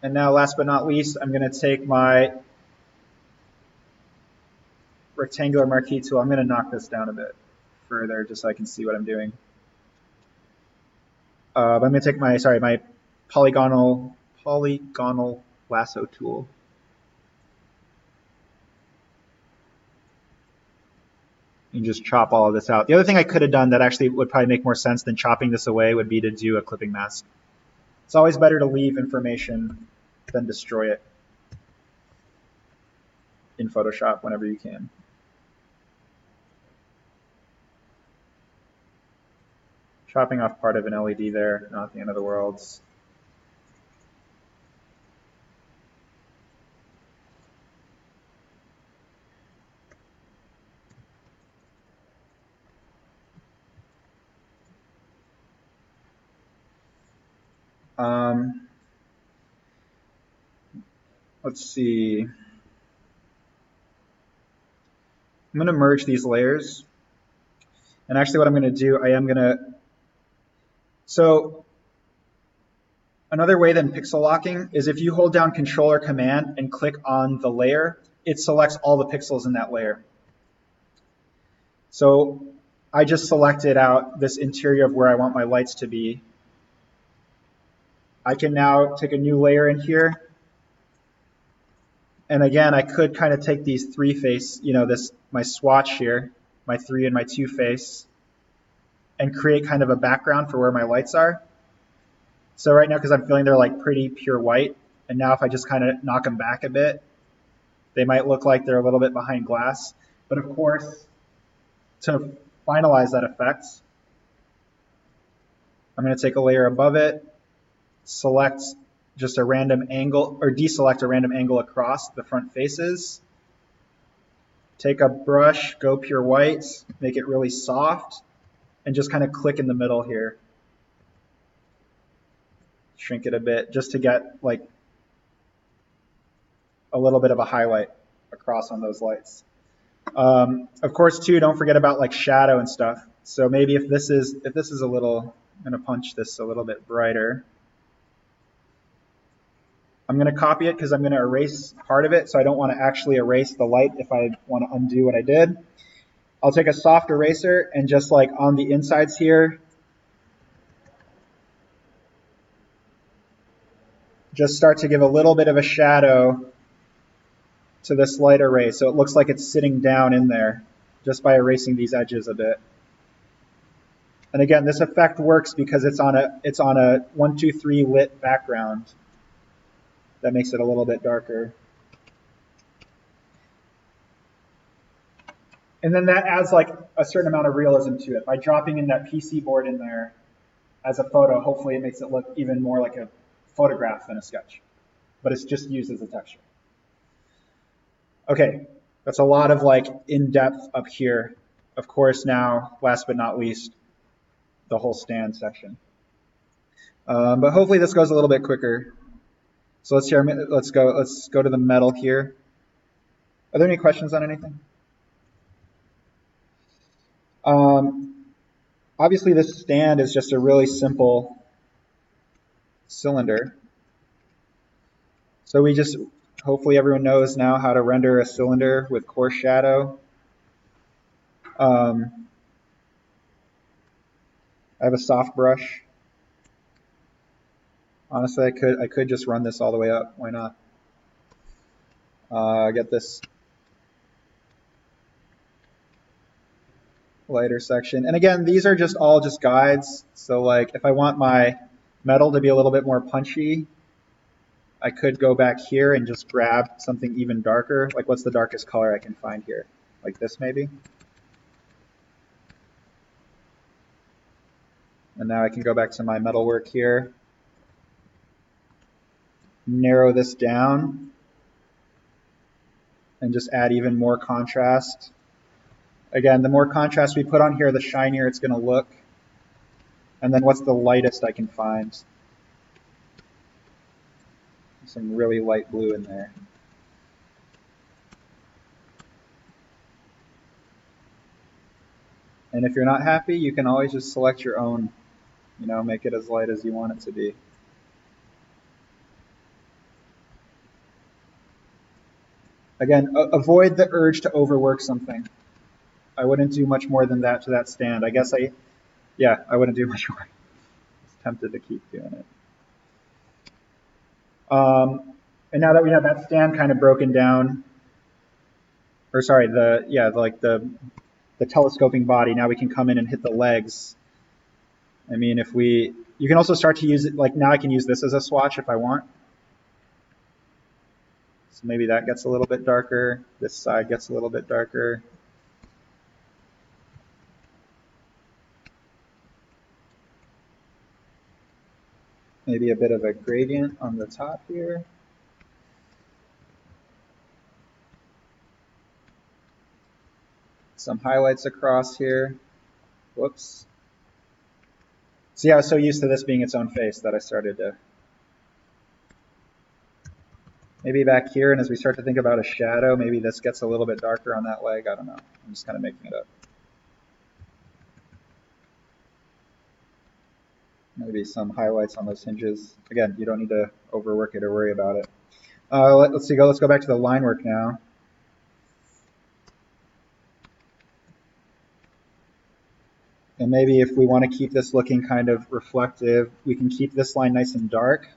And now, last but not least, I'm going to take my rectangular marquee tool. I'm going to knock this down a bit further just so I can see what I'm doing. I'm going to take my polygonal lasso tool. And just chop all of this out. The other thing I could have done that actually would probably make more sense than chopping this away would be to do a clipping mask. It's always better to leave information than destroy it in Photoshop whenever you can. Chopping off part of an LED there, not the end of the world. Let's see. I'm going to merge these layers. And actually what I'm going to do, so another way than pixel locking is if you hold down Control or Command and click on the layer, it selects all the pixels in that layer. So I just selected out this interior of where I want my lights to be. I can now take a new layer in here. And again, I could kind of take these three face, my swatch here, my 3 and my 2 face, and create kind of a background for where my lights are. So right now, because I'm feeling they're like pretty pure white, and now if I just kind of knock them back a bit, they might look like they're a little bit behind glass. But of course, to finalize that effect, I'm going to take a layer above it, select just a random angle, or deselect a random angle across the front faces. Take a brush, go pure white, make it really soft, and just kind of click in the middle here. Shrink it a bit just to get like a little bit of a highlight across on those lights. Of course, too, don't forget about like shadow and stuff. So maybe if this is a little, I'm going to punch this a little bit brighter. I'm going to copy it because I'm going to erase part of it, so I don't want to actually erase the light if I want to undo what I did. I'll take a soft eraser and just like on the insides here, just start to give a little bit of a shadow to this light array so it looks like it's sitting down in there just by erasing these edges a bit. And again, this effect works because it's on a 1, 2, 3 lit background. That makes it a little bit darker. And then that adds like a certain amount of realism to it. By dropping in that PC board in there as a photo, hopefully it makes it look even more like a photograph than a sketch. But it's just used as a texture. Okay, that's a lot of like in-depth up here. Of course now, last but not least, the whole stand section. But hopefully this goes a little bit quicker. So let's go to the metal here. Are there any questions on anything? Obviously this stand is just a really simple cylinder. So we just, hopefully everyone knows now how to render a cylinder with coarse shadow. I have a soft brush. Honestly, I could just run this all the way up. Why not? Get this lighter section. And again, these are just all just guides. So like if I want my metal to be a little bit more punchy, I could go back here and just grab something even darker. Like what's the darkest color I can find here? Like this maybe. And now I can go back to my metal work here. Narrow this down and just add even more contrast. Again, the more contrast we put on here, the shinier it's going to look. And then what's the lightest I can find? Some really light blue in there. And if you're not happy, you can always just select your own, you know, make it as light as you want it to be. Again, avoid the urge to overwork something. I wouldn't do much more than that to that stand. I guess I wouldn't do much more. I was tempted to keep doing it. And now that we have that stand kind of broken down, or sorry, the telescoping body, now we can come in and hit the legs. I mean, you can also start to use it, like now I can use this as a swatch if I want. So maybe that gets a little bit darker. This side gets a little bit darker. Maybe a bit of a gradient on the top here. Some highlights across here. Whoops. See, I was so used to this being its own face that I started to. Maybe back here, and as we start to think about a shadow, maybe this gets a little bit darker on that leg. I don't know. I'm just kind of making it up. Maybe some highlights on those hinges. Again, you don't need to overwork it or worry about it. Let's go back to the line work now. And maybe if we want to keep this looking kind of reflective, we can keep this line nice and dark.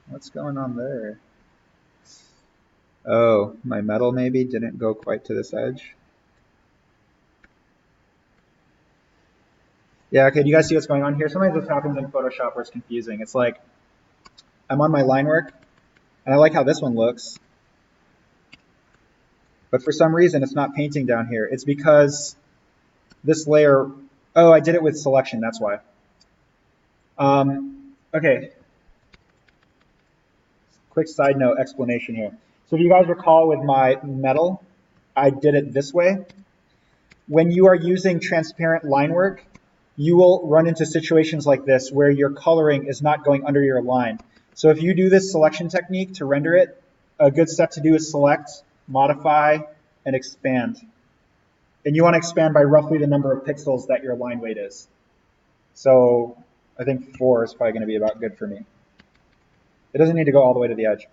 What's going on there? Oh, my metal maybe didn't go quite to this edge. Yeah, okay, do you guys see what's going on here? Sometimes this happens in Photoshop where it's confusing. It's like, I'm on my line work, and I like how this one looks. But for some reason, it's not painting down here. It's because this layer, oh, I did it with selection, that's why. Okay. Quick side note explanation here. So if you guys recall with my metal, I did it this way. When you are using transparent line work, you will run into situations like this where your coloring is not going under your line. So if you do this selection technique to render it, a good step to do is select, modify, and expand. And you want to expand by roughly the number of pixels that your line weight is. So I think 4 is probably going to be about good for me. It doesn't need to go all the way to the edge.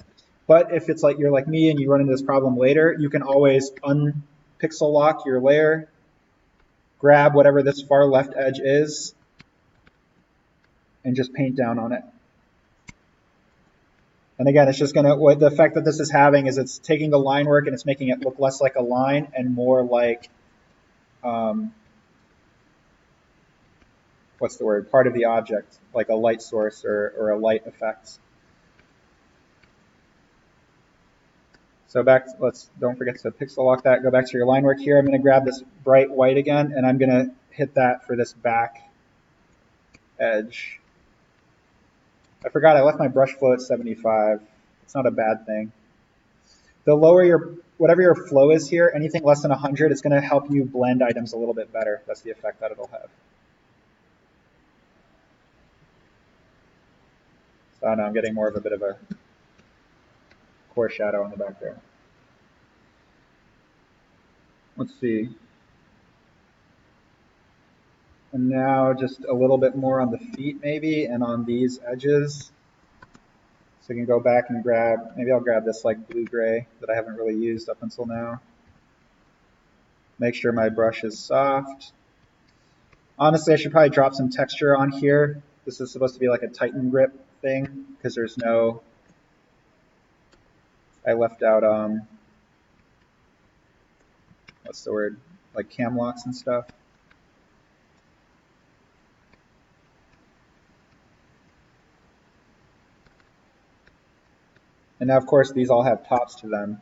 But if it's like you're like me and you run into this problem later, you can always unpixel lock your layer, grab whatever this far left edge is, and just paint down on it. And again, it's just going to, what the effect that this is having is it's taking the line work and it's making it look less like a line and more like, what's the word, part of the object, like a light source or a light effect. So don't forget to pixel lock that, go back to your line work here. I'm going to grab this bright white again, and I'm going to hit that for this back edge. I forgot I left my brush flow at 75. It's not a bad thing. The lower whatever your flow is here, anything less than 100, it's going to help you blend items a little bit better. That's the effect that it'll have. So now I'm getting more of a bit of a core shadow on the back there. Let's see. And now just a little bit more on the feet maybe, and on these edges. So I can go back and grab, maybe I'll grab this like blue-gray that I haven't really used up until now. Make sure my brush is soft. Honestly, I should probably drop some texture on here. This is supposed to be like a Titan grip thing, because there's no, I left out, what's the word, like cam locks and stuff. And now, of course, these all have tops to them.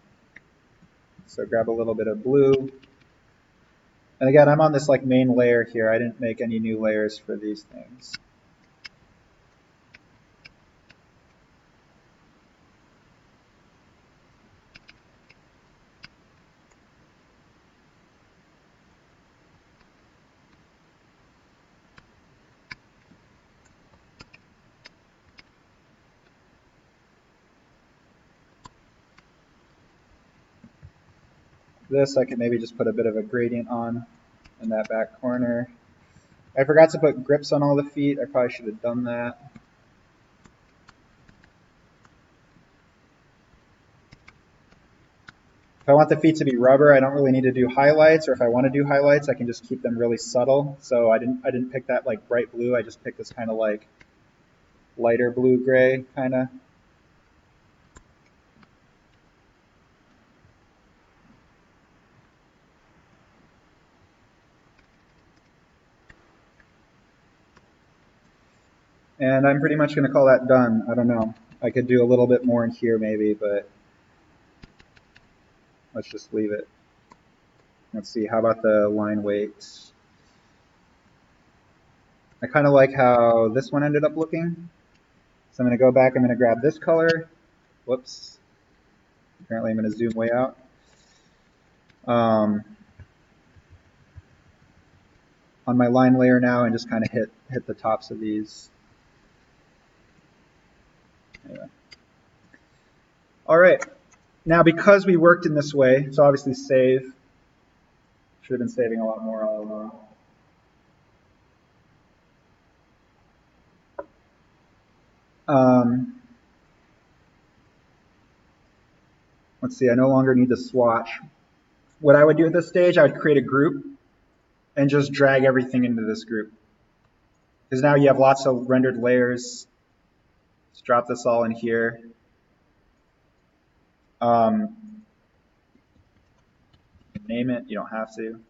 So grab a little bit of blue. And again, I'm on this like main layer here. I didn't make any new layers for these things. This I could maybe just put a bit of a gradient on in that back corner. I forgot to put grips on all the feet. I probably should have done that. If I want the feet to be rubber, I don't really need to do highlights, or if I want to do highlights, I can just keep them really subtle. So I didn't pick that like bright blue. I just picked this kind of like lighter blue-gray kind of. And I'm pretty much going to call that done. I don't know. I could do a little bit more in here maybe, but let's just leave it. Let's see, how about the line weights? I kind of like how this one ended up looking. So I'm going to go back, I'm going to grab this color. Whoops. Apparently I'm going to zoom way out. On my line layer now, and just kind of hit the tops of these. Anyway. All right. Now, because we worked in this way, so obviously save. Should have been saving a lot more all along. Let's see, I no longer need to swatch. What I would do at this stage, I would create a group and just drag everything into this group. Because now you have lots of rendered layers. Let's drop this all in here. Name it, you don't have to.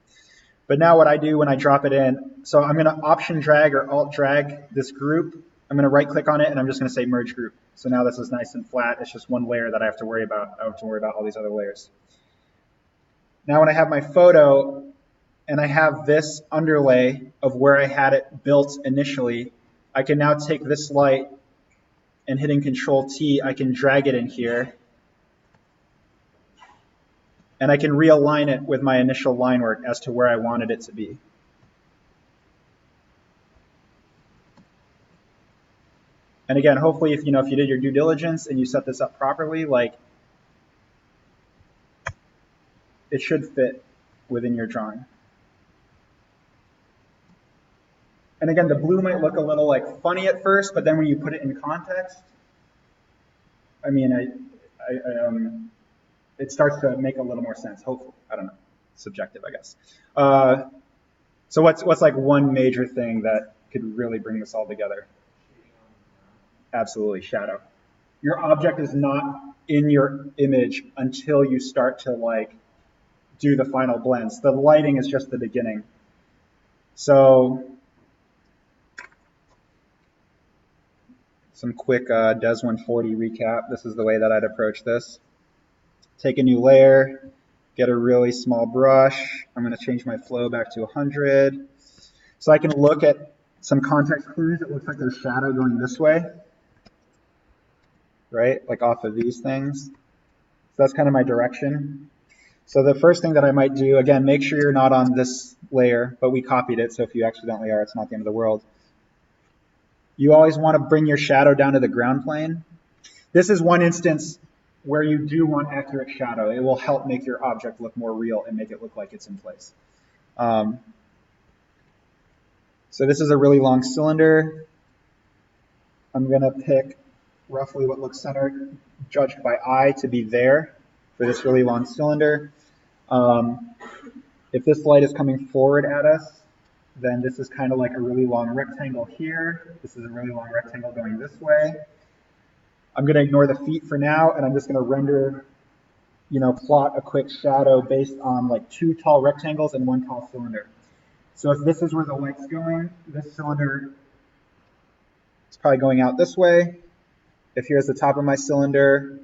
But now what I do when I drop it in, so I'm going to option drag or alt drag this group. I'm going to right click on it and I'm just going to say merge group. So now this is nice and flat. It's just one layer that I have to worry about. I don't have to worry about all these other layers. Now when I have my photo and I have this underlay of where I had it built initially, I can now take this light and hitting Control T, I can drag it in here. And I can realign it with my initial line work as to where I wanted it to be. And again, hopefully, if you did your due diligence and you set this up properly, like it should fit within your drawing. And again, the blue might look a little like funny at first, but then when you put it in context, I mean, it starts to make a little more sense. Hopefully, I don't know, subjective, I guess. So what's like one major thing that could really bring this all together? Absolutely, shadow. Your object is not in your image until you start to like do the final blends. The lighting is just the beginning. So some quick Des 140 recap. This is the way that I'd approach this. Take a new layer, get a really small brush. I'm going to change my flow back to 100. So I can look at some context clues. It looks like there's shadow going this way, right? Like off of these things. So that's kind of my direction. So the first thing that I might do, again, make sure you're not on this layer, but we copied it. So if you accidentally are, it's not the end of the world. You always want to bring your shadow down to the ground plane. This is one instance where you do want accurate shadow. It will help make your object look more real and make it look like it's in place. So this is a really long cylinder. I'm going to pick roughly what looks centered, judged by eye, to be there for this really long cylinder. If this light is coming forward at us, then this is kind of like a really long rectangle here. This is a really long rectangle going this way. I'm going to ignore the feet for now, and I'm just going to render, plot a quick shadow based on like 2 tall rectangles and 1 tall cylinder. So if this is where the light's going, this cylinder is probably going out this way. If here's the top of my cylinder,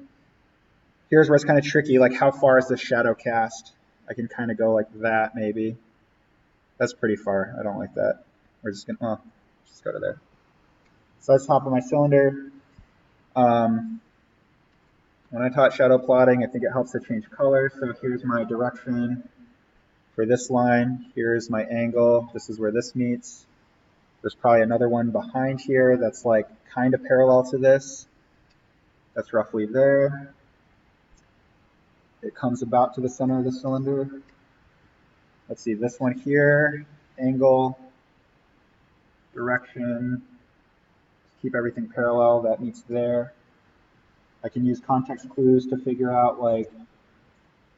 here's where it's kind of tricky, like how far is this shadow cast? I can kind of go like that maybe. That's pretty far. I don't like that. We're just gonna, just go to there. So that's top of my cylinder. When I taught shadow plotting, I think it helps to change color. So here's my direction for this line. Here's my angle. This is where this meets. There's probably another one behind here that's like kind of parallel to this. That's roughly there. It comes about to the center of the cylinder. Let's see, this one here, angle, direction, keep everything parallel, that meets there. I can use context clues to figure out like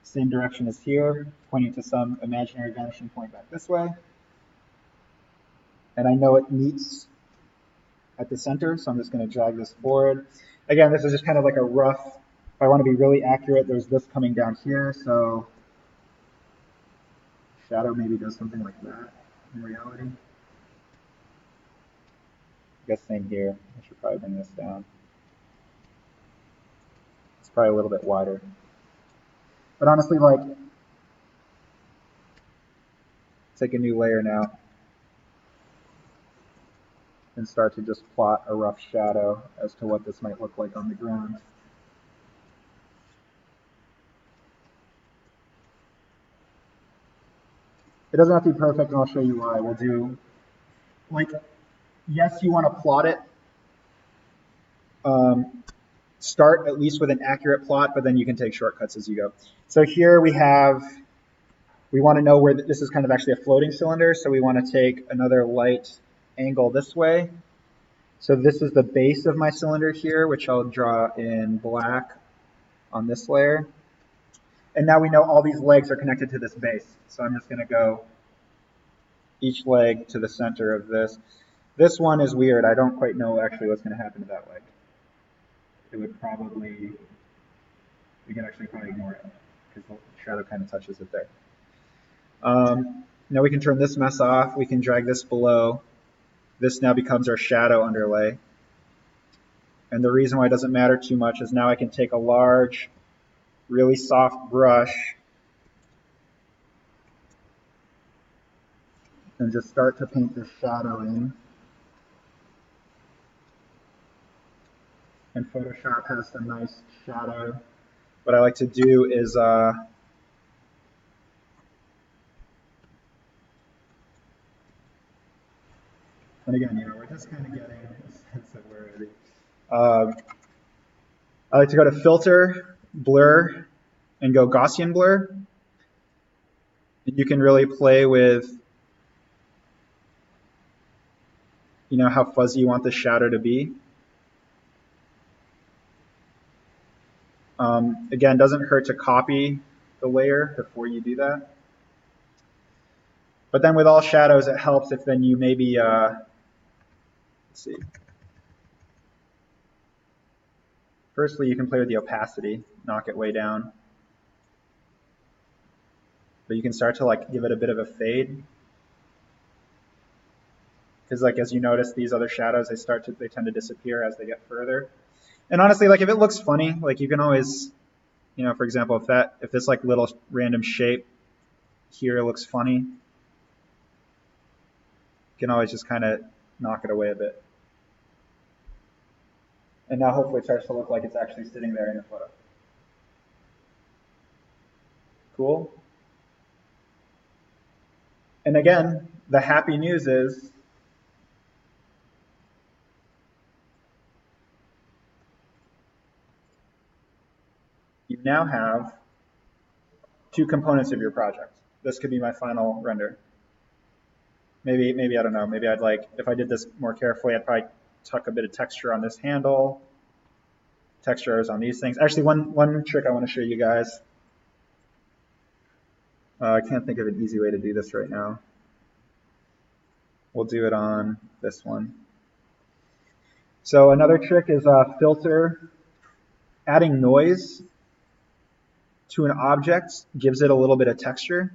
same direction as here, pointing to some imaginary vanishing point back this way. And I know it meets at the center, so I'm just going to drag this forward. Again, this is just kind of like a rough, if I want to be really accurate, there's this coming down here, so shadow maybe does something like that in reality. I guess same here. I should probably bring this down. It's probably a little bit wider. But honestly, like, take a new layer now and start to just plot a rough shadow as to what this might look like on the ground. It doesn't have to be perfect, and I'll show you why. We'll do, like, yes, you want to plot it. Start at least with an accurate plot, but then you can take shortcuts as you go. So here we want to know where this is kind of actually a floating cylinder, so we want to take another light angle this way. So this is the base of my cylinder here, which I'll draw in black on this layer. And now we know all these legs are connected to this base. So I'm just going to go each leg to the center of this. This one is weird. I don't quite know actually what's going to happen to that leg. It would probably, we can actually probably ignore it because the shadow kind of touches it there. Now we can turn this mess off. We can drag this below. This now becomes our shadow underlay. And the reason why it doesn't matter too much is now I can take a large, really soft brush and just start to paint this shadow in. And Photoshop has some nice shadow. What I like to do is and again, we're just kind of getting a sense of where it is. I like to go to Filter, Blur, and go Gaussian Blur. And you can really play with, how fuzzy you want the shadow to be. Again, doesn't hurt to copy the layer before you do that. But then with all shadows, it helps if then you maybe, let's see. Firstly, you can play with the opacity, knock it way down. But you can start to like give it a bit of a fade. Because like as you notice, these other shadows, they tend to disappear as they get further. And honestly, like if it looks funny, like you can always, for example, if this like little random shape here looks funny, you can always just kind of knock it away a bit. And now hopefully it starts to look like it's actually sitting there in the photo. Cool. And again, the happy news is you now have 2 components of your project. This could be my final render. Maybe I don't know. Maybe I'd like, if I did this more carefully, I'd probably tuck a bit of texture on this handle, textures on these things. Actually, one trick I want to show you guys. I can't think of an easy way to do this right now. We'll do it on this one. So another trick is filter. Adding noise to an object gives it a little bit of texture.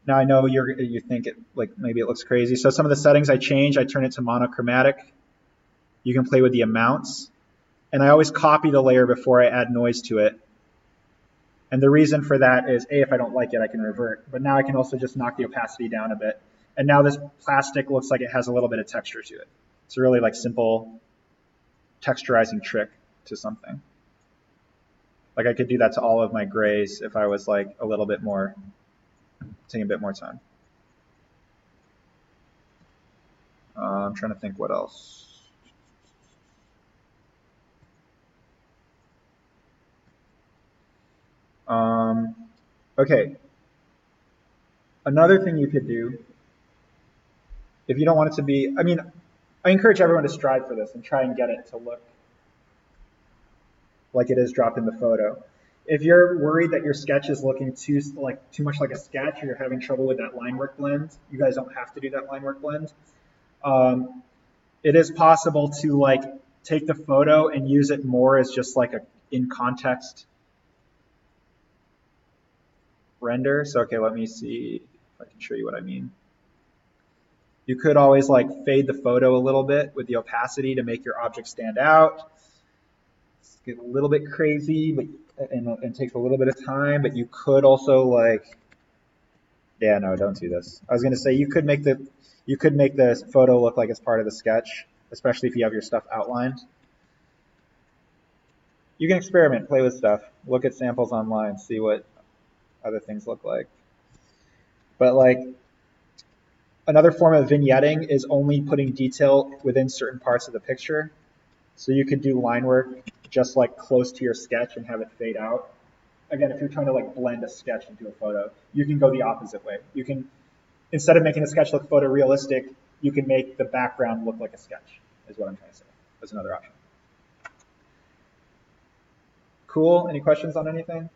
Now I know you think it like maybe it looks crazy. So some of the settings I change, I turn it to monochromatic. You can play with the amounts. And I always copy the layer before I add noise to it. And the reason for that is, A, if I don't like it, I can revert. But now I can also just knock the opacity down a bit. And now this plastic looks like it has a little bit of texture to it. It's a really like simple texturizing trick to something. Like I could do that to all of my grays if I was like a little bit more, taking a bit more time. I'm trying to think what else. Okay. Another thing you could do, if you don't want it to be, I mean, I encourage everyone to strive for this and try and get it to look like it is dropped in the photo. If you're worried that your sketch is looking too much like a sketch, or you're having trouble with that line work blend, you guys don't have to do that line work blend. It is possible to like take the photo and use it more as just like a in context render. So okay, let me see if I can show you what I mean. You could always like fade the photo a little bit with the opacity to make your object stand out. It's get a little bit crazy, but and takes a little bit of time. But you could also like, yeah, no, don't do this. I was gonna say you could make the photo look like it's part of the sketch, especially if you have your stuff outlined. You can experiment, play with stuff, look at samples online, see what other things look like. But like another form of vignetting is only putting detail within certain parts of the picture. So you could do line work just like close to your sketch and have it fade out. Again, if you're trying to like blend a sketch into a photo, you can go the opposite way. You can, instead of making a sketch look photorealistic, you can make the background look like a sketch, is what I'm trying to say. That's another option. Cool. Any questions on anything?